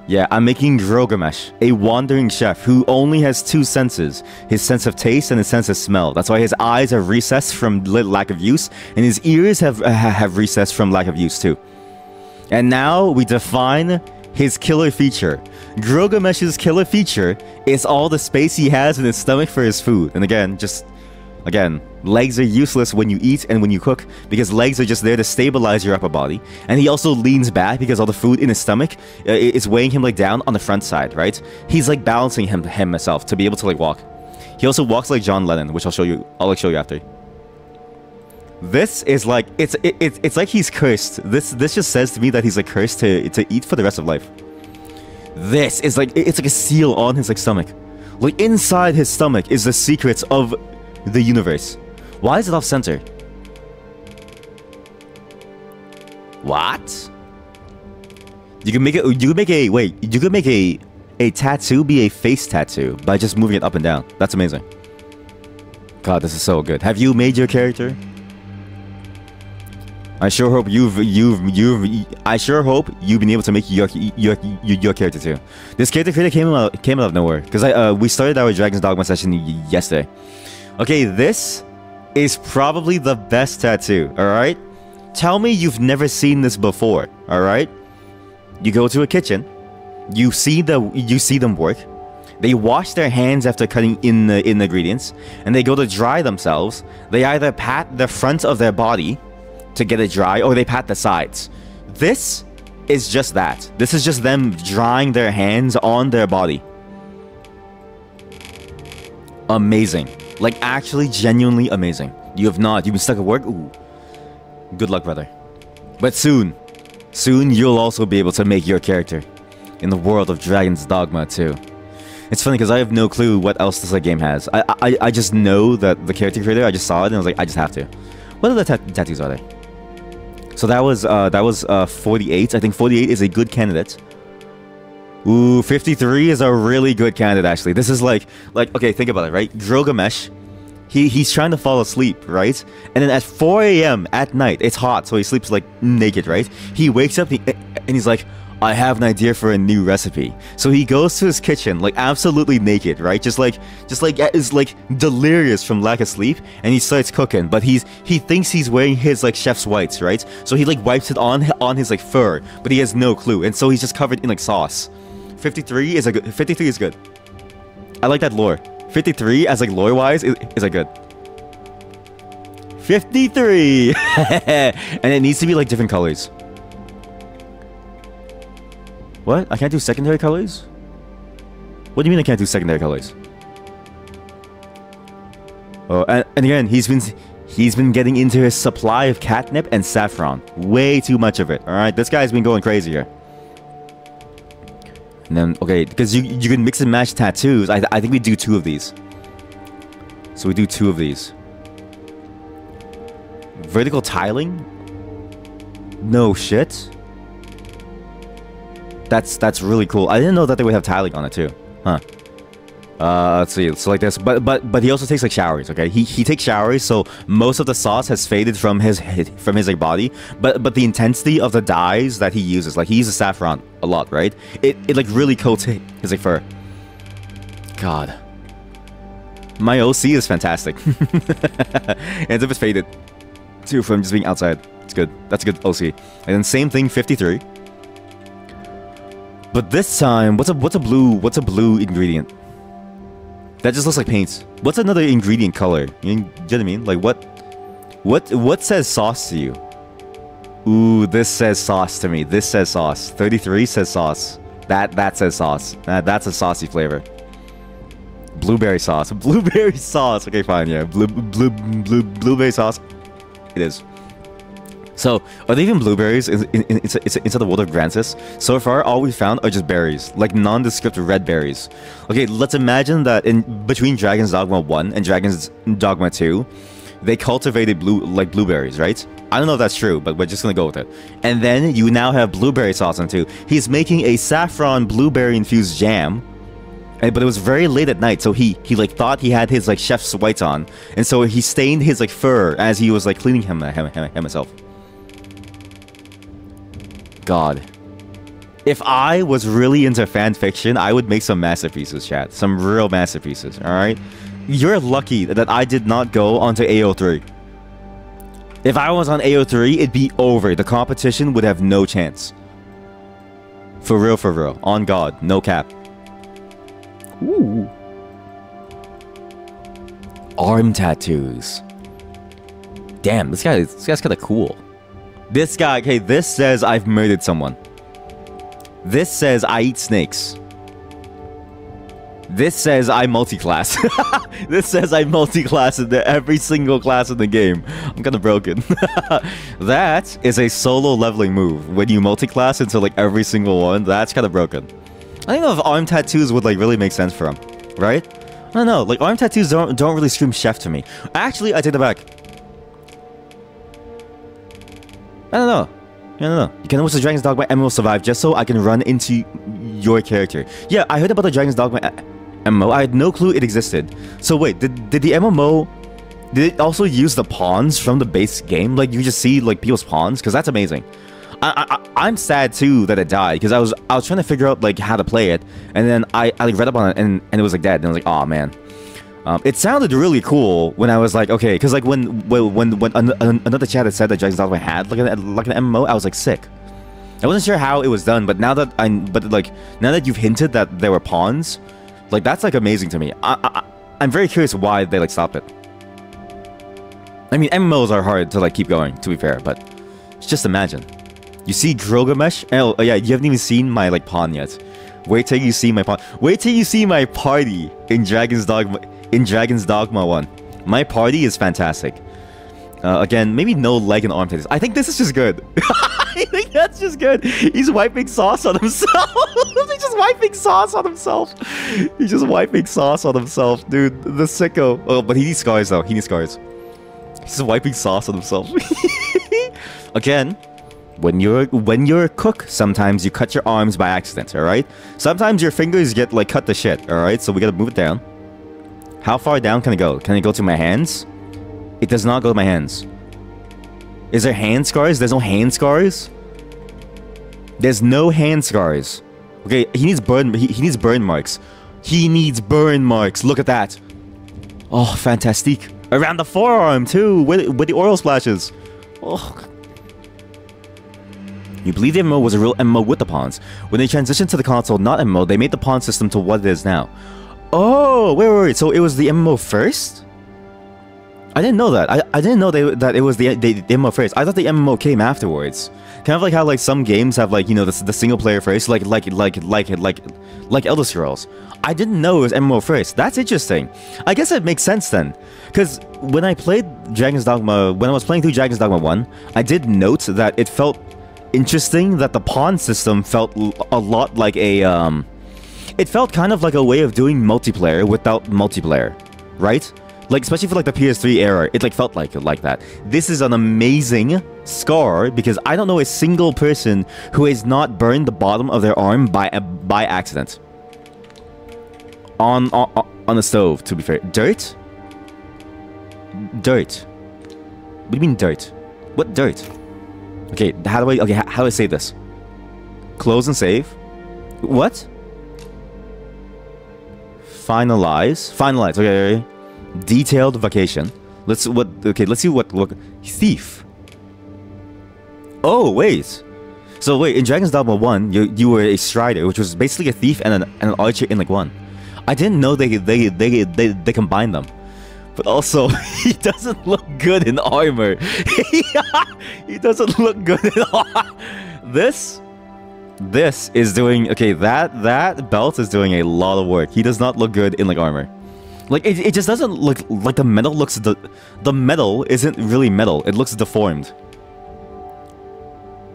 Yeah, I'm making GRILLGAMESH, a wandering chef who only has 2 senses, his sense of taste and his sense of smell. That's why his eyes are recessed from lack of use, and his ears have recessed from lack of use too. And now we define his killer feature. GRILLGAMESH's killer feature is all the space he has in his stomach for his food. And again, legs are useless when you eat and when you cook, because legs are just there to stabilize your upper body. And he also leans back because all the food in his stomach is weighing him like down on the front side, right? He's like balancing himself to be able to like walk. He also walks like John Lennon, which I'll show you after. This is like it's like he's cursed. This just says to me that he's like cursed to eat for the rest of life. This is like it's like a seal on his like stomach. Like inside his stomach is the secrets of the universe. Why is it off center? What? You can make it. You could make a tattoo be a face tattoo by just moving it up and down. That's amazing. God, this is so good. Have you made your character? I sure hope I sure hope you've been able to make your character too. This character creator came out of nowhere because we started our Dragon's Dogma session yesterday. Okay, this is probably the best tattoo. All right, tell me you've never seen this before. All right, you go to a kitchen, you see them work. They wash their hands after cutting in the ingredients, and they go to dry themselves. They either pat the front of their body to get it dry, or they pat the sides. This is just that. This is just them drying their hands on their body. Amazing. Like, actually, genuinely amazing. You've been stuck at work? Ooh. Good luck, brother. But soon you'll also be able to make your character in the world of Dragon's Dogma too. It's funny because I have no clue what else this game has. I just know that the character creator, I just saw it and I was like, I just have to. What other tattoos are there? So that was 48. I think 48 is a good candidate. Ooh, 53 is a really good candidate actually. This is like okay, think about it, right? GRILLGAMESH, he's trying to fall asleep, right? And then at 4 a.m. at night, it's hot, so he sleeps like naked, right? He wakes up and he's like, I have an idea for a new recipe. So he goes to his kitchen, like absolutely naked, right? Just like is like delirious from lack of sleep, and he starts cooking. But he thinks he's wearing his like chef's whites, right? So he like wipes it on his like fur, but he has no clue, and so he's just covered in like sauce. 53 is good. I like that lore. 53 as like lore wise is a good. 53, and it needs to be like different colors. What? I can't do secondary colors? What do you mean I can't do secondary colors? Oh, and again, he's been getting into his supply of catnip and saffron. Way too much of it. All right, this guy's been going crazy here. And then, okay, because you can mix and match tattoos. I think we do 2 of these. So we do 2 of these. Vertical tiling? No shit. That's really cool. I didn't know that they would have tiling on it too. Huh. Let's see. So like this, but he also takes like showers. Okay, he takes showers, so most of the sauce has faded from his like body. But the intensity of the dyes that he uses, like he uses saffron a lot, right? It like really coats his like fur. God, my OC is fantastic. Ends up it's faded too from just being outside. It's good. That's a good OC. And then same thing, 53. But this time, what's a blue ingredient? That just looks like paint. What's another ingredient color? You know what I mean? Like what says sauce to you? Ooh, this says sauce to me. This says sauce. 33 says sauce. That says sauce. That's a saucy flavor. Blueberry sauce. Blueberry sauce. Okay, fine. Yeah, blueberry sauce. It is. So, are there even blueberries inside the world of Grancis? So far, all we found are just berries, like nondescript red berries. Okay, let's imagine that in between Dragon's Dogma 1 and Dragon's Dogma 2, they cultivated blueberries, right? I don't know if that's true, but we're just gonna go with it. And then you now have blueberry sauce on 2. He's making a saffron blueberry infused jam, but it was very late at night, so he like thought he had his like chef's whites on, and so he stained his like fur as he was like cleaning himself. God. If I was really into fan fiction, I would make some masterpieces, chat. Some real masterpieces, alright? You're lucky that I did not go onto AO3. If I was on AO3, it'd be over. The competition would have no chance. For real. On God. No cap. Ooh. Arm tattoos. Damn, this guy's kind of cool. This guy, okay, this says I've murdered someone. This says I eat snakes. This says I multi-class. This says I multi-class in every single class in the game. I'm kind of broken. That is a solo leveling move. When you multi-class into like every single one, that's kind of broken. I don't know if arm tattoos would like really make sense for him, right? I don't know. Like arm tattoos don't really scream chef to me. Actually, I take it back. I don't know. You can almost Dragon's Dogma MMO survive just so I can run into your character. Yeah, I heard about the Dragon's Dogma MMO. I had no clue it existed. So wait, did the MMO, did it also use the pawns from the base game? Like you just see like people's pawns? Because that's amazing. I'm sad too that it died because I was trying to figure out like how to play it, and then I like read up on it and it was like dead, and I was like, oh man. It sounded really cool when I was like, okay, because like when another chat had said that Dragon's Dogma had like an MMO, I was like sick. I wasn't sure how it was done, but now that now that you've hinted that there were pawns, like that's like amazing to me. I'm very curious why they like stopped it. I mean, MMOs are hard to like keep going, to be fair, but just imagine. You see GRILLGAMESH? Oh yeah, you haven't even seen my like pawn yet. Wait till you see my pawn. Wait till you see my party in Dragon's Dogma. In Dragon's Dogma 1. My party is fantastic. Again, maybe no leg and arm tattoos. I think this is just good. I think that's just good. He's wiping sauce on himself. He's just wiping sauce on himself. He's just wiping sauce on himself, dude. The sicko. Oh, but he needs scars though. He needs scars. He's just wiping sauce on himself. Again, when you're a cook, sometimes you cut your arms by accident, alright? Sometimes your fingers get like cut to shit, alright? So we gotta move it down. How far down can it go? Can it go to my hands? It does not go to my hands. Is there hand scars? There's no hand scars? There's no hand scars. Okay, he needs burn marks. He needs burn marks. Look at that. Oh, fantastic. Around the forearm too, with the oil splashes. Oh. You believe the MMO was a real MMO with the pawns. When they transitioned to the console, not MMO, they made the pawn system to what it is now. Oh, wait. So it was the MMO first? I didn't know that. I didn't know that it was the MMO first. I thought the MMO came afterwards. Kind of like how like some games have like, you know, the single player first, like Elder Scrolls. I didn't know it was MMO first. That's interesting. I guess it makes sense then, because when I played Dragon's Dogma, when I was playing through Dragon's Dogma 1, I did note that it felt interesting that the pawn system felt a lot like a it felt kind of like a way of doing multiplayer without multiplayer, right? Like, especially for like the PS3 era, it like felt like that. This is an amazing scar because I don't know a single person who has not burned the bottom of their arm by accident. On a stove, to be fair. Dirt? Dirt. What do you mean dirt? What dirt? Okay, how do I save this? Close and save. What? Finalize. Okay. Detailed vacation. Let's see what thief. Oh wait. So wait, in Dragon's Dogma 1, you were a strider, which was basically a thief and an archer in like one. I didn't know they combined them. But also, he doesn't look good in armor. He doesn't look good in armor. This is doing... Okay, that belt is doing a lot of work. He does not look good in, like, armor. Like, it just doesn't look... Like, the metal looks... The metal isn't really metal. It looks deformed.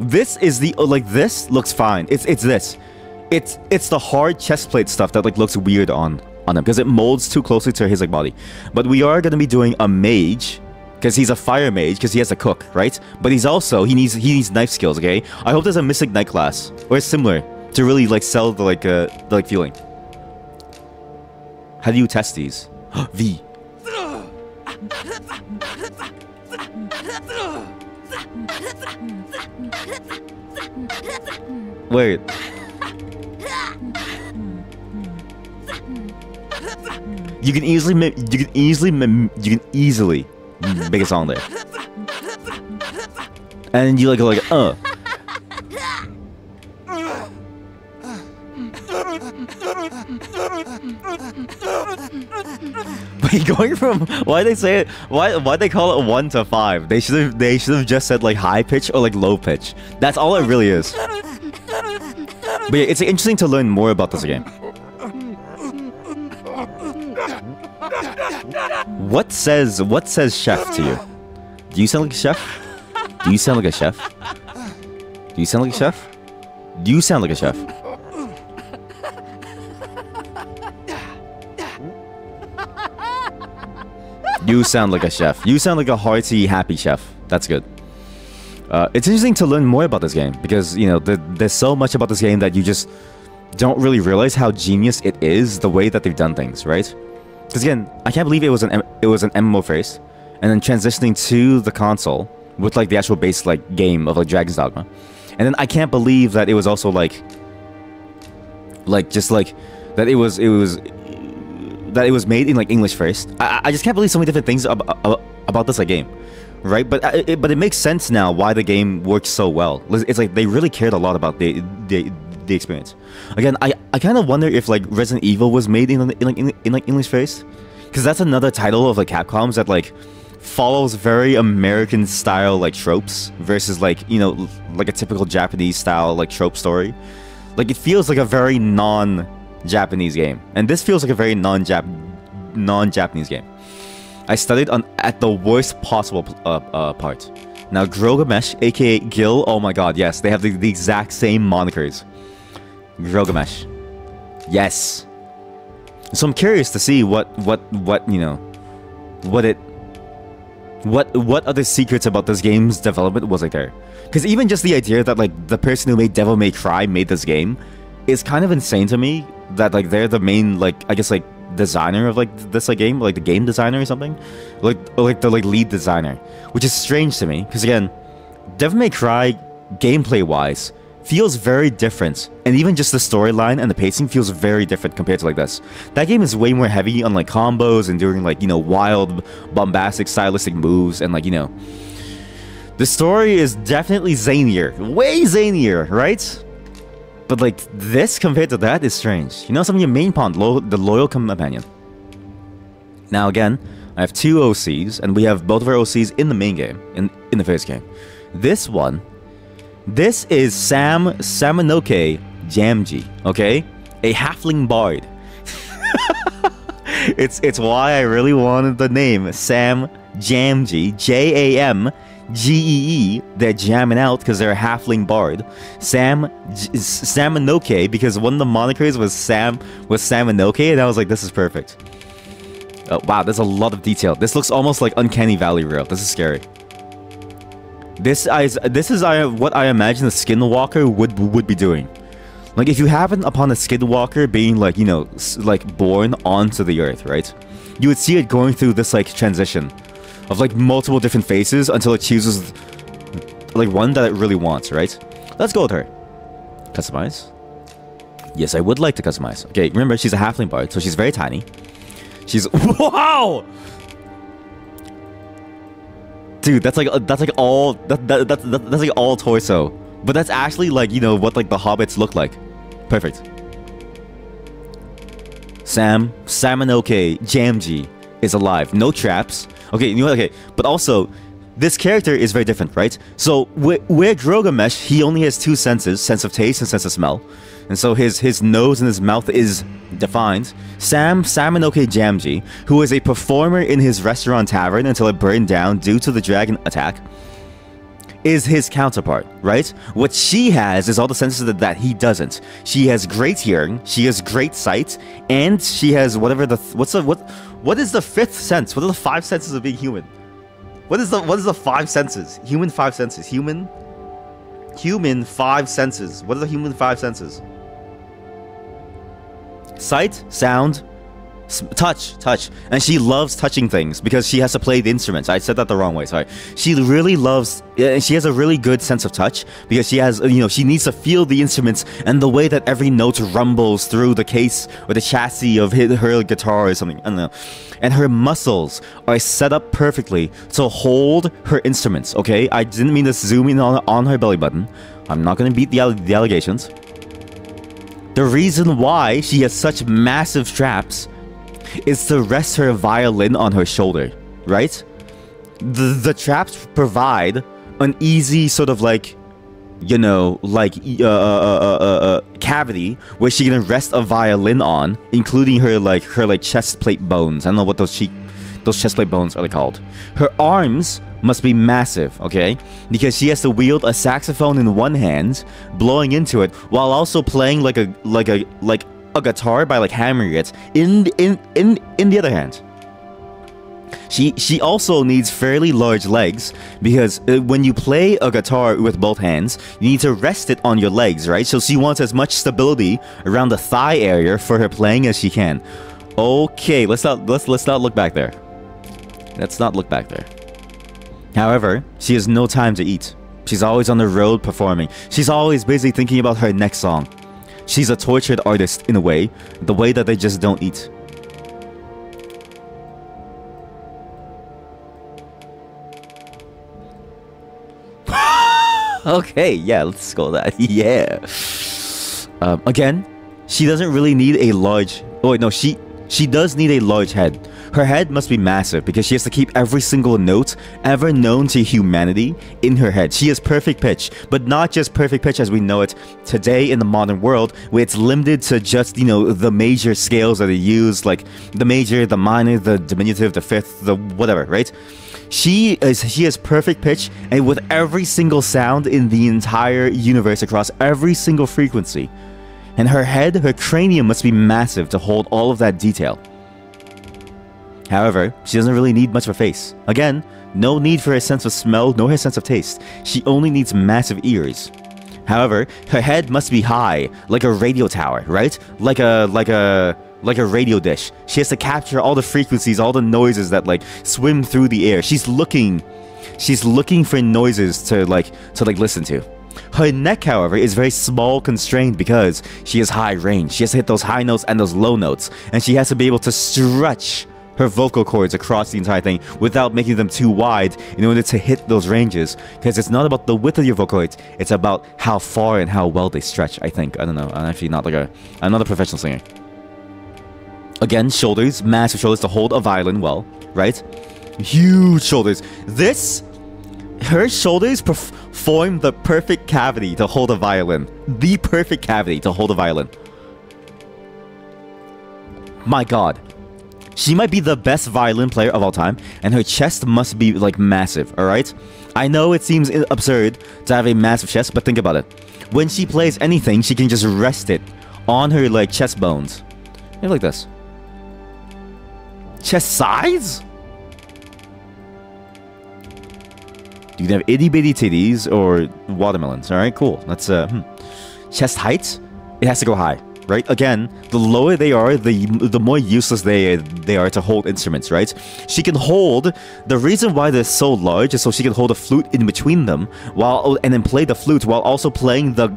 This is the... Like, this looks fine. It's this. It's the hard chestplate stuff that, like, looks weird on him. Because it molds too closely to his, like, body. But we are going to be doing a mage... Because he's a fire mage, because he has to cook, right? But he's also, he needs knife skills, okay? I hope there's a Mystic Knight class, or similar, to really, like, sell the, like, feeling. How do you test these? V. Wait. You can easily make a song there. And you go like, Wait, going from why they say it? Why they call it 1 to 5? They should have just said like high pitch or like low pitch. That's all it really is. But yeah, it's interesting to learn more about this game. what says chef to you? Do you sound like a chef? Do you sound like a chef? Do you sound like a chef? Do you sound like a chef? You sound like a chef. You sound like a hearty, happy chef. That's good. It's interesting to learn more about this game because, you know, there's so much about this game that you just don't really realize how genius it is, the way that they've done things, right? Because again, I can't believe it was an MMO first, and then transitioning to the console with like the actual base like game of like Dragon's Dogma, and then I can't believe that it was also like just like that it was made in like English first. I just can't believe so many different things about this like game. Right, but it makes sense now why the game works so well. It's like they really cared a lot about the experience. Again, I kind of wonder if like Resident Evil was made in English first, because that's another title of like Capcom's that like follows very American style like tropes versus like, you know, like a typical Japanese style like trope story. Like it feels like a very non-Japanese game, and this feels like a very non-Japanese game. I studied at the worst possible part. Now, GRILLGAMESH, aka Gil, oh my god, yes, they have the exact same monikers. GRILLGAMESH. Yes. So I'm curious to see what you know, what other secrets about this game's development was like there. Because even just the idea that like the person who made Devil May Cry made this game is kind of insane to me, that like they're the main like, I guess like, designer of like this like game, like the game designer or something, like the like lead designer, which is strange to me because again, Devil May Cry gameplay wise feels very different, and even just the storyline and the pacing feels very different compared to like this. That game is way more heavy on like combos and doing like, you know, wild bombastic stylistic moves, and like, you know, the story is definitely zanier, way zanier, right? But like this compared to that is strange. You know, some of your main pawn, the loyal companion. Now again, I have two OCs, and we have both of our OCs in the main game, in the first game. This one, this is Samanosuke JAMGEE, okay? A halfling bard. It's why I really wanted the name JAMGEE, J-A-M-G-E-E. They're jamming out because they're a halfling bard. Samanosuke, because one of the monikers was Samanosuke, and I was like, this is perfect. Oh, wow, there's a lot of detail. This looks almost like Uncanny Valley real. This is scary. This is what I imagine a skinwalker would be doing. Like if you happen upon a skinwalker being like, you know, like born onto the earth, right? You would see it going through this like transition of like multiple different faces until it chooses like one that it really wants, right? Let's go with her. Customize. Yes, I would like to customize. Okay, remember she's a halfling bard, so she's very tiny. She's wow. Dude, that's like all that's like all torso, but that's actually like, you know, what like the hobbits look like. Perfect. Samanosuke JAMGEE is alive. No traps. Okay, you know what? Okay, but also this character is very different, right? So with GRILLGAMESH, he only has two senses: sense of taste and sense of smell. And so his nose and his mouth is defined. Samanosuke JAMGEE, who is a performer in his restaurant tavern until it burned down due to the dragon attack, is his counterpart, right? What she has is all the senses that he doesn't. She has great hearing, she has great sight, and she has whatever the what is the fifth sense? What are the five senses of being human? What is the five senses? Human five senses. Human five senses. What are the human five senses? Sight, sound, touch. And she loves touching things because she has to play the instruments. I said that the wrong way, sorry. She really loves, she has a really good sense of touch because she has, you know, she needs to feel the instruments and the way that every note rumbles through the case or the chassis of her guitar or something. I don't know. And her muscles are set up perfectly to hold her instruments, okay? I didn't mean to zoom in on her belly button. I'm not going to beat the allegations. The reason why she has such massive straps is to rest her violin on her shoulder, right? The traps provide an easy sort of like, you know, like cavity where she can rest a violin on, including her chest plate bones. I don't know what those cheek Those chestplate bones are they called. Her arms must be massive, okay? Because she has to wield a saxophone in one hand, blowing into it, while also playing like a guitar by like hammering it in the other hand. She also needs fairly large legs because when you play a guitar with both hands, you need to rest it on your legs, right? So she wants as much stability around the thigh area for her playing as she can. Okay, let's not look back there. Let's not look back there. However, she has no time to eat. She's always on the road performing. She's always busy thinking about her next song. She's a tortured artist in a way, the way that they just don't eat. Okay, yeah, let's go that. Yeah. Again, she doesn't really need a large... Oh, wait, no, she does need a large head. Her head must be massive because she has to keep every single note ever known to humanity in her head. She has perfect pitch, but not just perfect pitch as we know it today in the modern world, where it's limited to just, you know, the major scales that are used, like the major, the minor, the diminutive, the fifth, the whatever, right? She has perfect pitch, and with every single sound in the entire universe across every single frequency. And her head, her cranium must be massive to hold all of that detail. However, she doesn't really need much of a face. Again, no need for her sense of smell, nor her sense of taste. She only needs massive ears. However, her head must be high, like a radio tower, right? Like a radio dish. She has to capture all the frequencies, all the noises that like swim through the air. She's looking for noises to listen to. Her neck, however, is very small, constrained because she has high range. She has to hit those high notes and those low notes, and she has to be able to stretch her vocal cords across the entire thing without making them too wide in order to hit those ranges, because it's not about the width of your vocal cords, it's about how far and how well they stretch, I think. I don't know. I'm actually not I'm not a professional singer. Again, shoulders, massive shoulders to hold a violin well, right? Huge shoulders. Her shoulders form the perfect cavity to hold a violin. The perfect cavity to hold a violin. My god. She might be the best violin player of all time, and her chest must be, like, massive, alright? I know it seems absurd to have a massive chest, but think about it. When she plays anything, she can just rest it on her, like, chest bones. Maybe like this. Chest size? You can have itty-bitty titties or watermelons, alright? Cool. That's, Chest height? It has to go high. Right? Again, the lower they are, the more useless they are to hold instruments, right? She can hold... The reason why they're so large is so she can hold a flute in between them and then play the flute while also playing the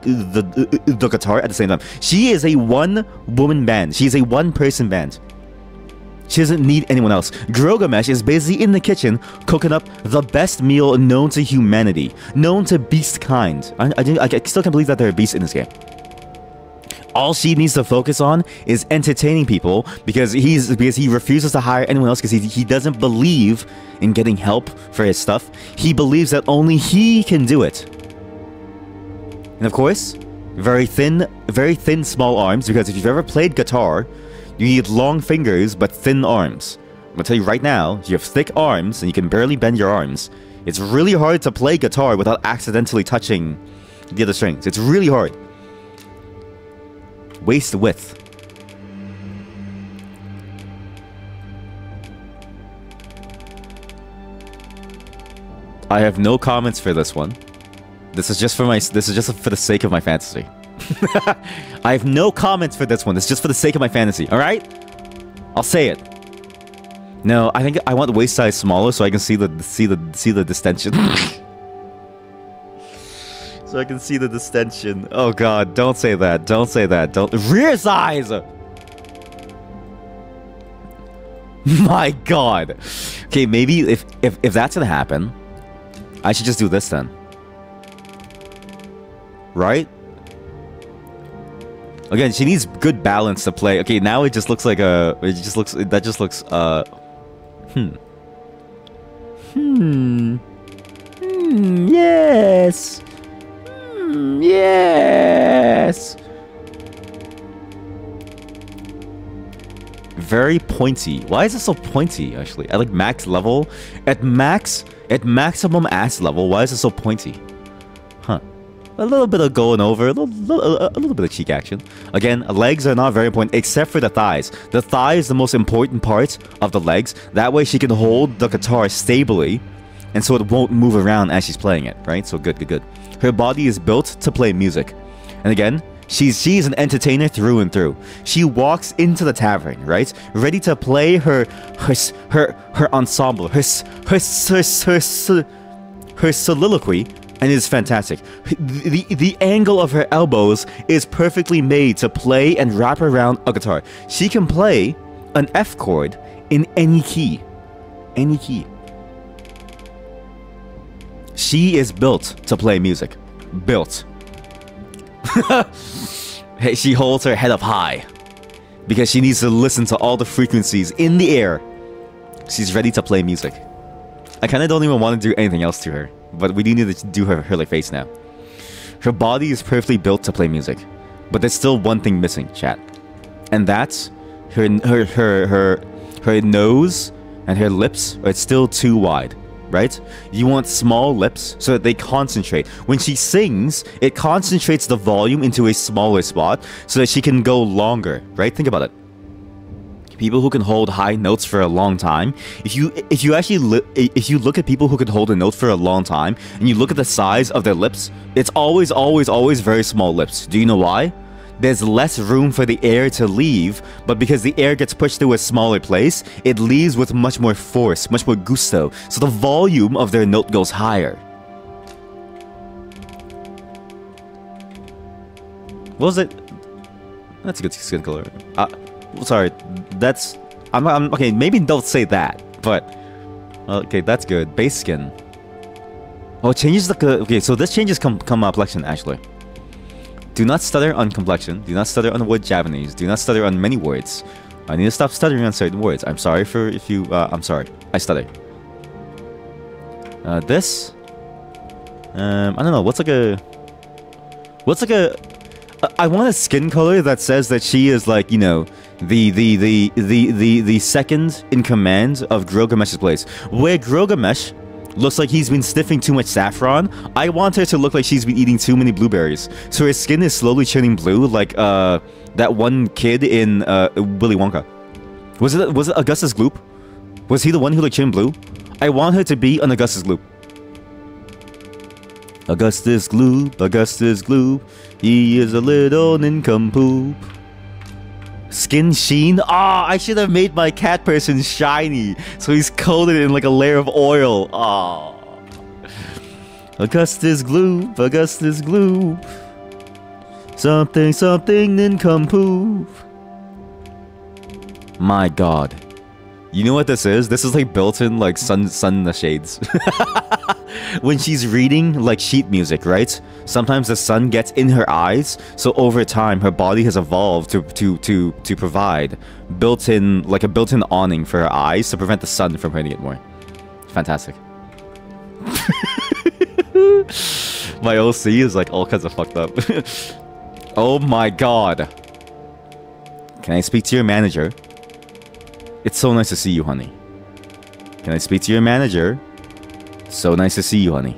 guitar at the same time. She is a one-woman band. She is a one-person band. She doesn't need anyone else. GRILLGAMESH is busy in the kitchen cooking up the best meal known to humanity. Known to beast kind. I still can't believe that there are beasts in this game. All she needs to focus on is entertaining people because he refuses to hire anyone else because he doesn't believe in getting help for his stuff. He believes that only he can do it. And of course, very thin, small arms, because if you've ever played guitar, you need long fingers but thin arms. I'm gonna tell you right now, you have thick arms and you can barely bend your arms. It's really hard to play guitar without accidentally touching the other strings. It's really hard. Waist width. I have no comments for this one. This is just for the sake of my fantasy. I have no comments for this one. It's just for the sake of my fantasy. All right? I'll say it. No, I think I want the waist size smaller so I can see the distension. So I can see the distension. Oh god, don't say that. Don't say that. Don't. Rear size! My god. Okay, maybe if that's gonna happen, I should just do this then. Right? Again, she needs good balance to play. Okay, now it just looks like a... That just looks, yes! Yes! very pointy. Why is it so pointy, actually? At like max level? At maximum ass level, why is it so pointy? Huh. A little bit of going over, a little bit of cheek action. Again, legs are not very important, except for the thighs. The thigh is the most important part of the legs. That way she can hold the guitar stably, and so it won't move around as she's playing it, right? So good, good, good. Her body is built to play music. And again, she's an entertainer through and through. She walks into the tavern, right? Ready to play her ensemble, her soliloquy, and it's fantastic. The angle of her elbows is perfectly made to play and wrap around a guitar. She can play an F chord in any key. Any key. She is built to play music. Built. Hey, she holds her head up high because she needs to listen to all the frequencies in the air. She's ready to play music. I kind of don't even want to do anything else to her, but we do need to do her like face now. Her body is perfectly built to play music, but there's still one thing missing, chat, and that's her nose and her lips are still too wide. Right? You want small lips so that they concentrate. When she sings, it concentrates the volume into a smaller spot so that she can go longer, right? Think about it. People who can hold high notes for a long time, if you look at people who can hold a note for a long time and you look at the size of their lips, it's always very small lips. Do you know why? There's less room for the air to leave, but because the air gets pushed through a smaller place, it leaves with much more force, much more gusto, so the volume of their note goes higher. What was it? That's a good skin color. Sorry, that's... I'm okay, maybe don't say that, but... Okay, that's good. Base skin. Oh, it changes the... Okay, so this changes complexion, actually. Do not stutter on complexion. Do not stutter on the word Japanese. Do not stutter on many words. I need to stop stuttering on certain words. I'm sorry for if you... I'm sorry. I stutter. This... I don't know. What's like a... I want a skin color that says that she is like, you know, the second in command of GRILLGAMESH's place. Where GRILLGAMESH looks like he's been sniffing too much saffron, I want her to look like she's been eating too many blueberries. So her skin is slowly turning blue, like that one kid in Willy Wonka. Was it Augustus Gloop? Was he the one who like turned blue? I want her to be an Augustus Gloop. Augustus Gloop, he is a little nincompoop. Skin sheen? Ah, I should have made my cat person shiny, so he's coated in like a layer of oil. Ah, Augustus Gloop, something nincompoop. My God, you know what this is? This is like built-in like sun shades. When she's reading like sheet music, right? Sometimes the sun gets in her eyes, so over time her body has evolved to provide built-in like a built-in awning for her eyes to prevent the sun from hitting it more. Fantastic. My OC is like all kinds of fucked up. Oh my God. Can I speak to your manager? It's so nice to see you, honey. Can I speak to your manager? So nice to see you, honey.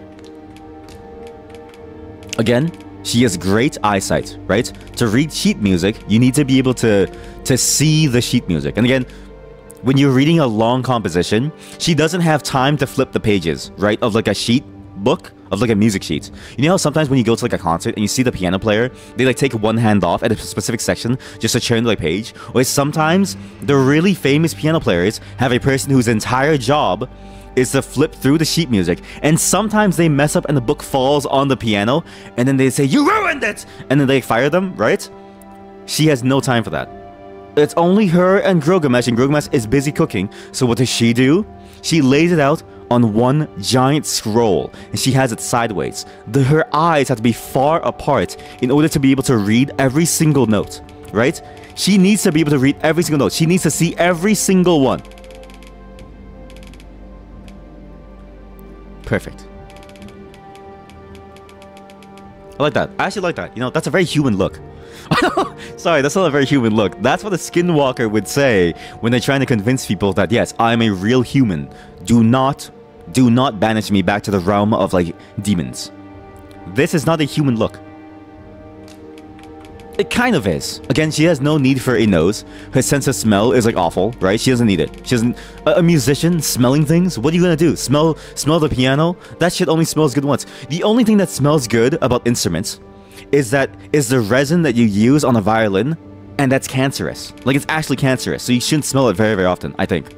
Again, she has great eyesight, right? To read sheet music, you need to be able to see the sheet music. And again, when you're reading a long composition, she doesn't have time to flip the pages, right? Of like a sheet book, of like a music sheet. You know how sometimes when you go to like a concert and you see the piano player, they like take one hand off at a specific section just to turn the like page? Or sometimes the really famous piano players have a person whose entire job is to flip through the sheet music, and sometimes they mess up and the book falls on the piano, and then they say, "You ruined it!" and then they fire them, right? She has no time for that. It's only her and GRILLGAMESH is busy cooking, so what does she do? She lays it out on one giant scroll, and she has it sideways. Her eyes have to be far apart in order to be able to read every single note, right? She needs to be able to read every single note. She needs to see every single one. Perfect. I like that. I actually like that. You know, that's a very human look. Sorry, that's not a very human look. That's what a skinwalker would say when they're trying to convince people that, yes, I'm a real human. Do not banish me back to the realm of, like, demons. This is not a human look. It kind of is. Again, she has no need for a nose. Her sense of smell is, like, awful, right? She doesn't need it. She doesn't... A musician smelling things? What are you gonna do? Smell the piano? That shit only smells good once. The only thing that smells good about instruments is the resin that you use on a violin, and that's cancerous. Like, it's actually cancerous, so you shouldn't smell it very, very often, I think.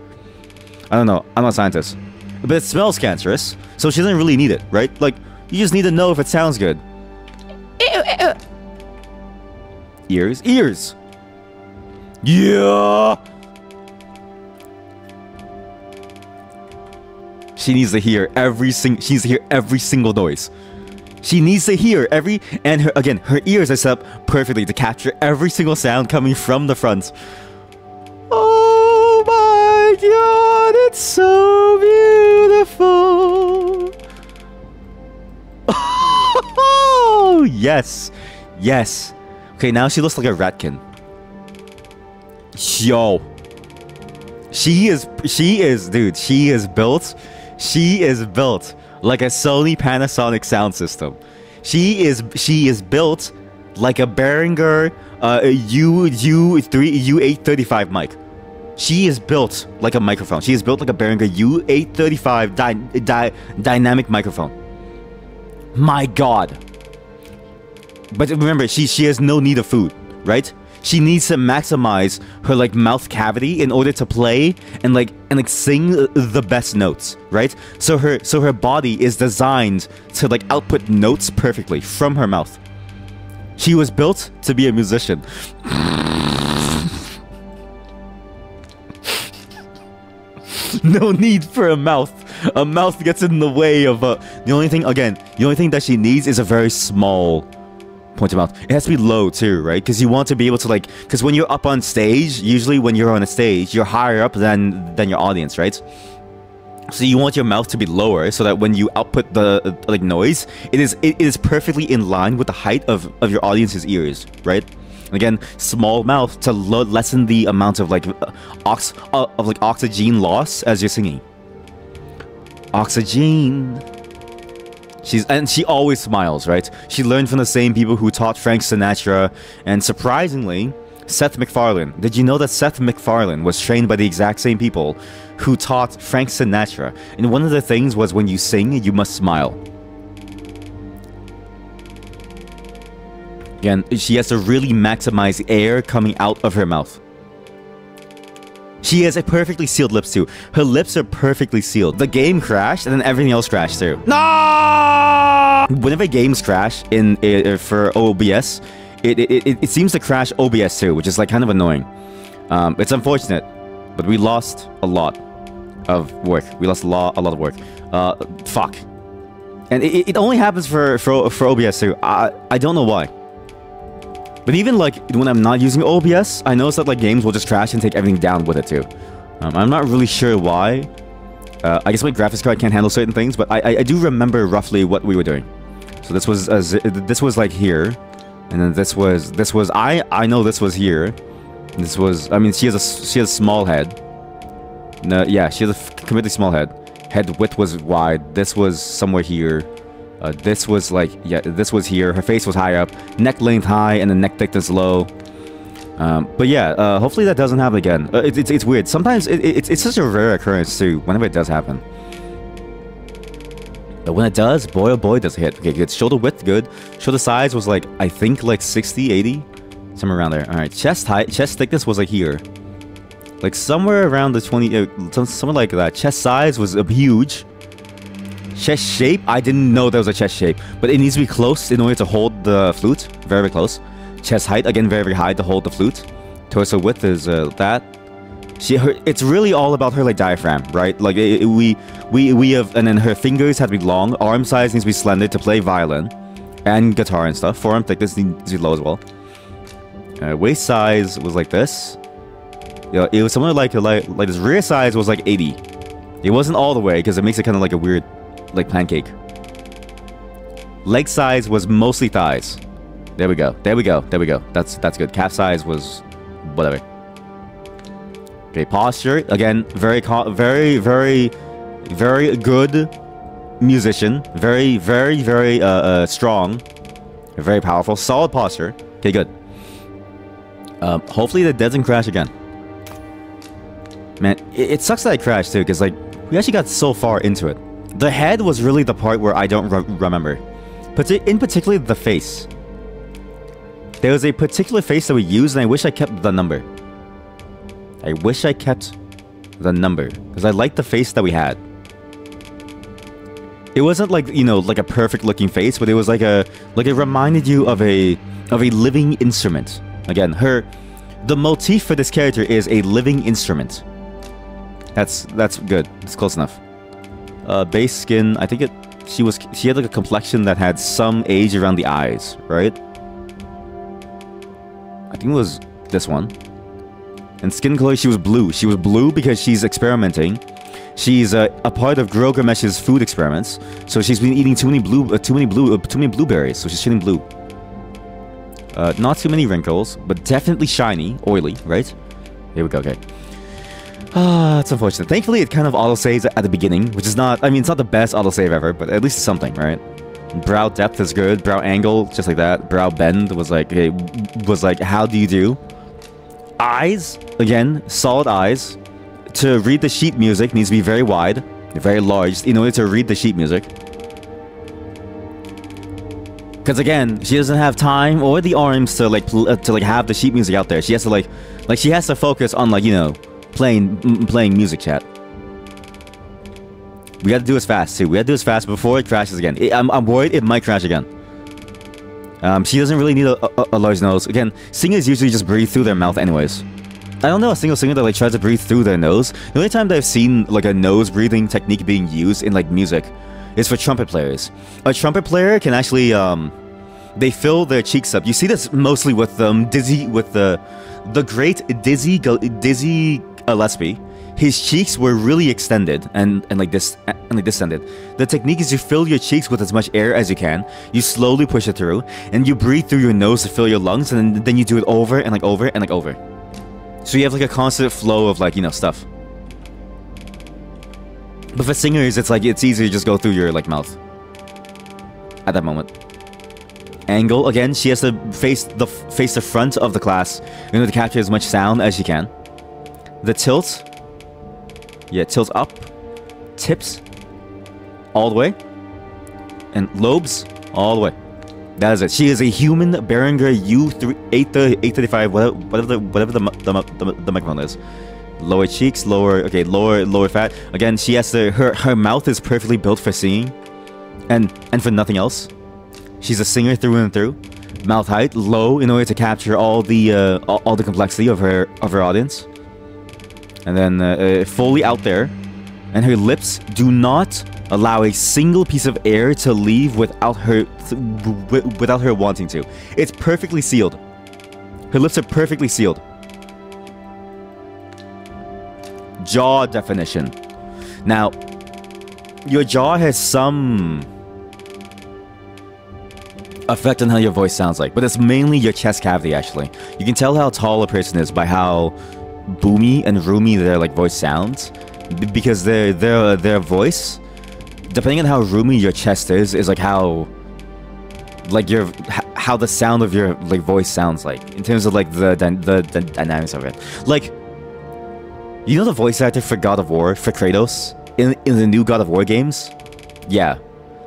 I don't know. I'm not a scientist. But it smells cancerous, so she doesn't really need it, right? Like, you just need to know if it sounds good. Ears? Ears! Yeah! She needs to hear every single noise. She needs to hear every... And her ears are set up perfectly to capture every single sound coming from the front. Oh my god, it's so beautiful! Oh, yes. Yes. Okay, now she looks like a ratkin. Yo. She is built like a Sony Panasonic sound system. She is built like a Behringer U835 mic. She is built like a microphone. She is built like a Behringer U835 dynamic microphone. My god. But remember, she has no need of food, right? She needs to maximize her, like, mouth cavity in order to play and sing the best notes, right? So her body is designed to, like, output notes perfectly from her mouth. She was built to be a musician. No need for a mouth. A mouth gets in the way of the only thing that she needs is a very small point of mouth. It has to be low too, right? Because you want to be able to, like, because when you're up on stage, usually when you're on a stage, you're higher up than your audience, right? So you want your mouth to be lower so that when you output the like noise, it is perfectly in line with the height of your audience's ears, right? And again, small mouth to lessen the amount of, like, oxygen loss as you're singing. Oxygen. She always smiles, right? She learned from the same people who taught Frank Sinatra, and surprisingly, Seth MacFarlane. Did you know that Seth MacFarlane was trained by the exact same people who taught Frank Sinatra? And one of the things was, when you sing, you must smile. Again, she has to really maximize air coming out of her mouth. She has a perfectly sealed lips too. Her lips are perfectly sealed. The game crashed and then everything else crashed too. No! Whenever games crash for OBS, it seems to crash OBS too, which is, like, kind of annoying. It's unfortunate, but we lost a lot of work. We lost a lot of work. Fuck. And it only happens for OBS too. I don't know why. But even, like, when I'm not using OBS, I notice that, like, games will just crash and take everything down with it too. I'm not really sure why. I guess my graphics card can't handle certain things, but I do remember roughly what we were doing. So this was like here, and then this was I know this was here. This was, I mean, she has a small head. No, yeah, she has a completely small head. Head width was wide. This was somewhere here. This was, like, yeah, this was here. Her face was high up. Neck length high, and the neck thickness low. But yeah, hopefully that doesn't happen again. It's weird. Sometimes it's such a rare occurrence too, whenever it does happen. But when it does, boy oh boy, does it hit. Okay, good. Shoulder width, good. Shoulder size was, like, I think, like 60, 80? Somewhere around there. Alright, chest height, chest thickness was, like, here. Like, somewhere around the 20, somewhere like that. Chest size was huge. Chest shape, I didn't know there was a chest shape, but it needs to be close in order to hold the flute. Very, very close. Chest height, again, very, very high to hold the flute. Torso width is that. It's really all about her, like, diaphragm, right? Like, we have, and then her fingers have to be long. Arm size needs to be slender to play violin and guitar and stuff. Forearm thickness needs to be low as well. Waist size was like this. You know, it was somewhere like this. Rear size was like 80. It wasn't all the way because it makes it kind of like a weird, like, pancake. Leg size was mostly thighs. There we go. There we go. There we go. That's good. Calf size was whatever. Okay, posture again. Very good musician. Very strong. Very powerful. Solid posture. Okay, good. Hopefully that doesn't crash again. Man, it sucks that I crashed too, because like we actually got so far into it. The head was really the part where I don't remember. In particular, the face. There was a particular face that we used, and I wish I kept the number. I wish I kept the number, because I liked the face that we had. It wasn't like, you know, like a perfect looking face, but it was like it reminded you of a living instrument. Again, the motif for this character is a living instrument. That's good. It's close enough. Base skin, I think she had like a complexion that had some age around the eyes, right? I think it was this one. And skin color, she was blue. She was blue because she's experimenting. She's a part of GRILLGAMESH's food experiments. So she's been eating too many blueberries. So she's feeling blue. Not too many wrinkles, but definitely shiny, oily, right? Here we go. Okay. It's unfortunate. Thankfully, it kind of autosaves at the beginning, which is not. I mean, it's not the best autosave ever, but at least it's something, right? Brow depth is good. Brow angle, just like that. Brow bend was like, okay, how do you do? Eyes, again, solid eyes. To read the sheet music needs to be very wide, very large, in order to read the sheet music. Because again, she doesn't have time or the arms to have the sheet music out there. She has to she has to focus on like, you know, playing music chat. We gotta do this fast too. We gotta do this fast before it crashes again. I'm worried it might crash again. She doesn't really need a large nose. Again, singers usually just breathe through their mouth anyways. I don't know a single singer that like tries to breathe through their nose. The only time that I've seen like a nose breathing technique being used in like music is for trumpet players. A trumpet player can actually they fill their cheeks up. You see this mostly with the great Dizzy Gillespie. His cheeks were really extended and distended. The technique is you fill your cheeks with as much air as you can. You slowly push it through, and you breathe through your nose to fill your lungs, and then you do it over and like over and like over. So you have like a constant flow of like, you know, stuff. But for singers, it's like it's easier to just go through your like mouth at that moment. Angle, again, she has to face the front of the class in order to capture as much sound as she can. The tilt. Yeah, tilts up, tips, all the way, and lobes, all the way. That is it. She is a human Behringer U835, whatever the microphone is. Lower cheeks, lower fat. Again, she has to. Her mouth is perfectly built for singing, and for nothing else. She's a singer through and through. Mouth height low in order to capture all the complexity of her audience. And then fully out there, and her lips do not allow a single piece of air to leave without her wanting to. It's perfectly sealed. Her lips are perfectly sealed. Jaw definition. Now, your jaw has some effect on how your voice sounds like, but it's mainly your chest cavity. Actually, you can tell how tall a person is by how boomy and roomy their like voice sounds, because their voice, depending on how roomy your chest is like how how the sound of your like voice sounds like in terms of like the dynamics of it. Like, you know the voice actor for God of War, for Kratos in the new God of War games? Yeah,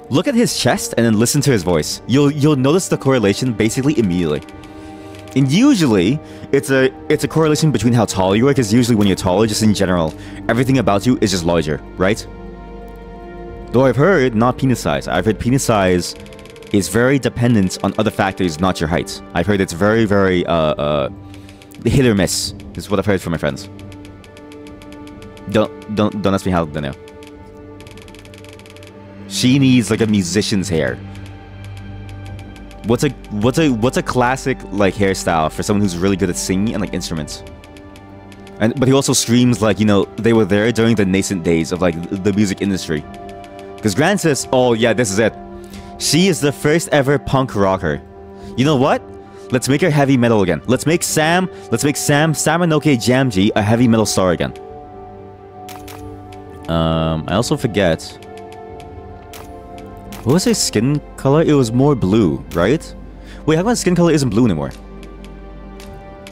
look at his chest and then listen to his voice. You'll notice the correlation basically immediately. And usually, it's a correlation between how tall you are, because usually when you're taller, just in general, everything about you is just larger, right? Though I've heard not penis size. I've heard penis size is very dependent on other factors, not your height. I've heard it's very, very hit or miss, is what I've heard from my friends. Don't ask me how they know. She needs like a musician's hair. What's a classic like hairstyle for someone who's really good at singing and like instruments? But he also screams like, you know, they were there during the nascent days of like the music industry. Because Grant says, oh yeah, this is it. She is the first ever punk rocker. You know what? Let's make her heavy metal again. Let's make Sam Samanosuke JAMGEE a heavy metal star again. I also forget. What was her skin color? It was more blue, right? Wait, how come skin color isn't blue anymore?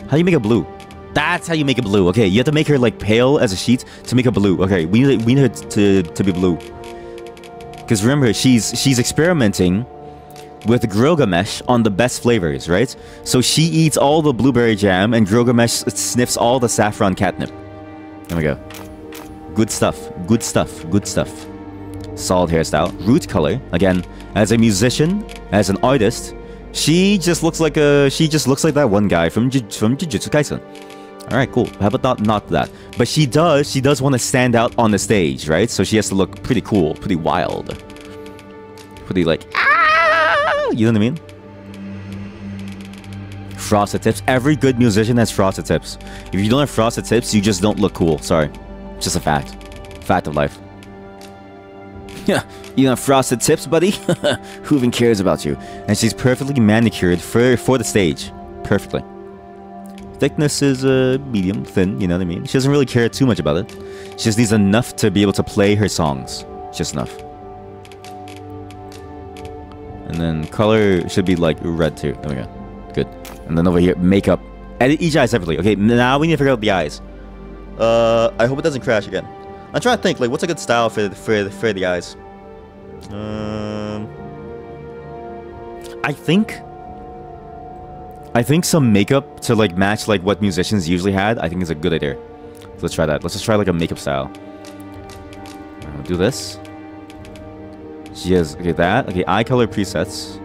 How do you make it blue? That's how you make it blue. Okay, you have to make her like pale as a sheet to make her blue. Okay, we need her to be blue. Because remember, she's experimenting with GRILLGAMESH on the best flavors, right? So she eats all the blueberry jam and GRILLGAMESH sniffs all the saffron catnip. There we go. Good stuff. Good stuff. Good stuff. Solid hairstyle. Root color. Again, as a musician, as an artist, she just looks like that one guy from Jujutsu Kaisen. All right, cool. How about not that? But she does want to stand out on the stage, right? So she has to look pretty cool, pretty wild, pretty like you know what I mean? Frosted tips. Every good musician has frosted tips. If you don't have frosted tips, you just don't look cool. Sorry, just a fact. Fact of life. Yeah, you don't have frosted tips, buddy? Who even cares about you? And she's perfectly manicured for the stage. Perfectly. Thickness is medium, thin, you know what I mean? She doesn't really care too much about it. She just needs enough to be able to play her songs. Just enough. And then color should be like red too. There we go. Good. And then over here, makeup. Edit each eye separately. Okay, now we need to figure out the eyes. I hope it doesn't crash again. I'm trying to think, like, what's a good style for the eyes? I think some makeup to like match like what musicians usually had. I think is a good idea. So let's try that. Let's just try like a makeup style. I'll do this. She has okay that okay eye color presets.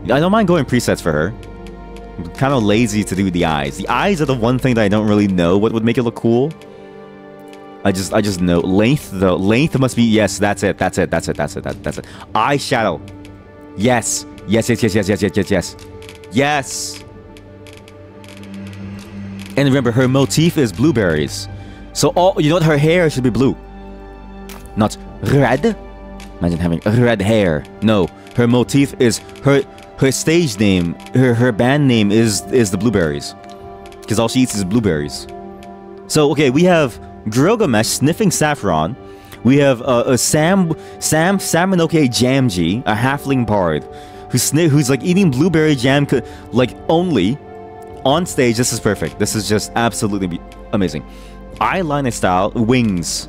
I don't mind going presets for her. I'm kind of lazy to do the eyes. The eyes are the one thing that I don't really know what would make it look cool. I just know length though. Length must be yes. That's it. That's it. Eyeshadow. Yes. Yes. And remember, her motif is blueberries. So all you know what? Her hair should be blue, not red. Imagine having red hair. No, her motif is her stage name. Her band name is the Blueberries, because all she eats is blueberries. So okay, we have GRILLGAMESH sniffing saffron. We have a Samanosuke JAMGEE, a halfling bard, who's like eating blueberry jam like only on stage. This is perfect. This is just absolutely amazing. Eyeliner style, wings.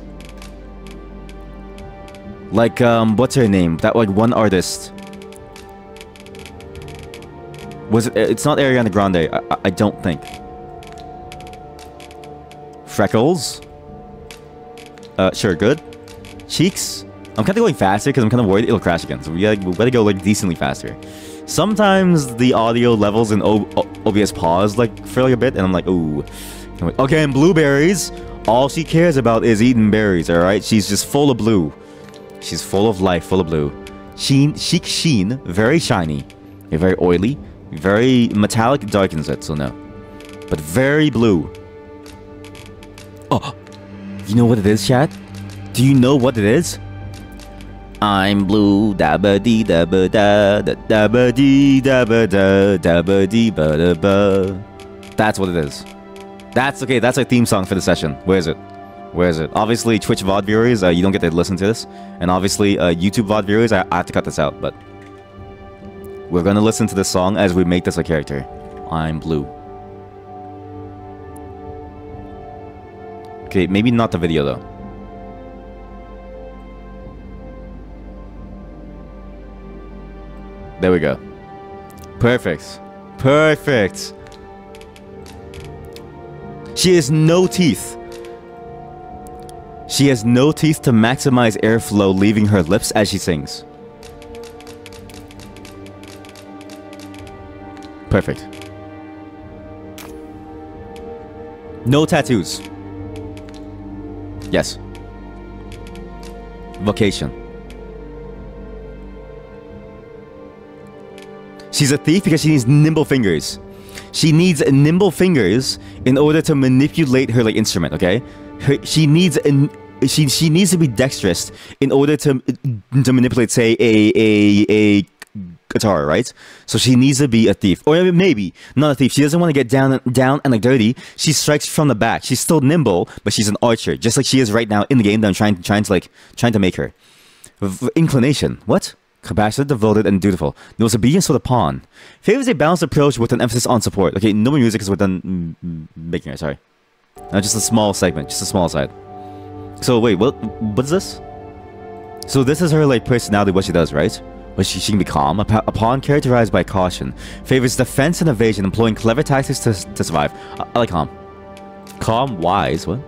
Like what's her name? That like one artist. Was it? It's not Ariana Grande. I don't think. Freckles. Sure, good. Cheeks. I'm kind of going faster because I'm kind of worried it'll crash again. So we gotta go like decently faster. Sometimes the audio levels in OBS pause like for like a bit, and I'm like, ooh. Okay, and blueberries. All she cares about is eating berries. All right, she's just full of blue. She's full of life, full of blue. Chic sheen, very shiny, very oily, very metallic. Darkens it, so no, but very blue. Oh, you know what it is, chat? Do you know what it is? I'm blue, dabba dee dabba da dabba dee dabba da dabba dee ba da ba. That's what it is. That's okay. That's our theme song for the session. Where is it? Where is it? Obviously, Twitch VOD viewers, you don't get to listen to this, and obviously, YouTube VOD viewers, I have to cut this out. But we're gonna listen to this song as we make this a character. I'm blue. Okay, maybe not the video though. There we go. Perfect. Perfect. She has no teeth. She has no teeth to maximize airflow leaving her lips as she sings. Perfect. No tattoos. Yes. Vocation. She's a thief because she needs nimble fingers. She needs nimble fingers in order to manipulate her like instrument, okay? She needs she needs to be dexterous in order to manipulate, say, a guitar, right? So she needs to be a thief, or maybe not a thief. She doesn't want to get down and like dirty. She strikes from the back. She's still nimble, but she's an archer, just like she is right now in the game that I'm trying to make her. Inclination, what? Compassionate, devoted, and dutiful. There was obedience for the pawn. Favors a balanced approach with an emphasis on support. Okay, no more music is within making her. Sorry, just a small segment, just a small side. So wait, what's this? So this is her like personality, what she does, right? But she can be calm. A pawn characterized by caution. Favors defense and evasion, employing clever tactics to survive. I like calm. Calm, wise. What?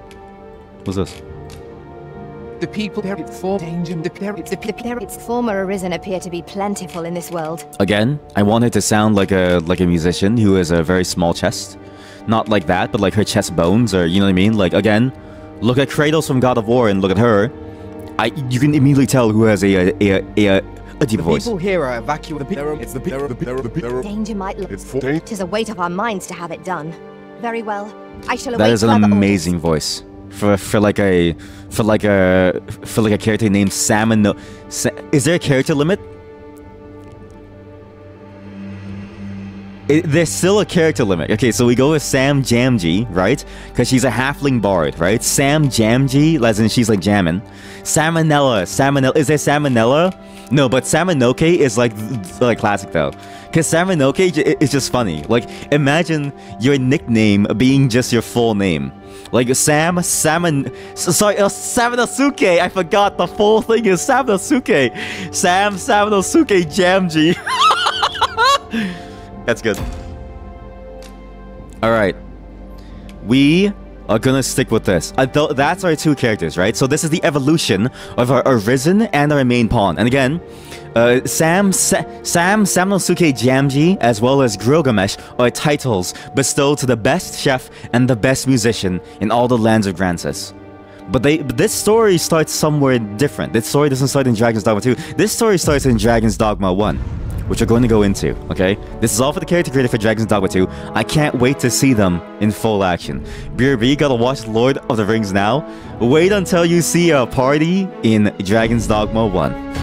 What's this? The people for danger. The former arisen appear to be plentiful in this world. Again, I want her to sound like a musician who has a very small chest. Not like that, but like her chest bones, or you know what I mean? Like again, look at Kratos from God of War and look at her. You can immediately tell who has a deeper voice. People here are evacuating. Danger might look. Tis a weight of our minds to have it done. Very well. I shall await. That is an further amazing orders. voice for like a character named Samano. Is there a character limit? There's still a character limit. Okay, so we go with Sam JAMGEE, right? Because she's a halfling bard, right? Sam JAMGEE, as in she's like jamming. Salmonella. Is there Salmonella? No, but Samanosuke is like classic though. Because Samanosuke is just funny. Like, imagine your nickname being just your full name. Like Samanosuke. I forgot the full thing is Samanosuke. Samanosuke JAMGEE. That's good. Alright. We are gonna stick with this. That's our two characters, right? So this is the evolution of our Arisen and our main pawn. And again, Samanosuke JAMGEE as well as GRILLGAMESH are titles bestowed to the best chef and the best musician in all the lands of Grancis. But this story starts somewhere different. This story doesn't start in Dragon's Dogma 2. This story starts in Dragon's Dogma 1. Which we're going to go into, okay? This is all for the character created for Dragon's Dogma 2. I can't wait to see them in full action. BRB, gotta watch Lord of the Rings now. Wait until you see a party in Dragon's Dogma 1.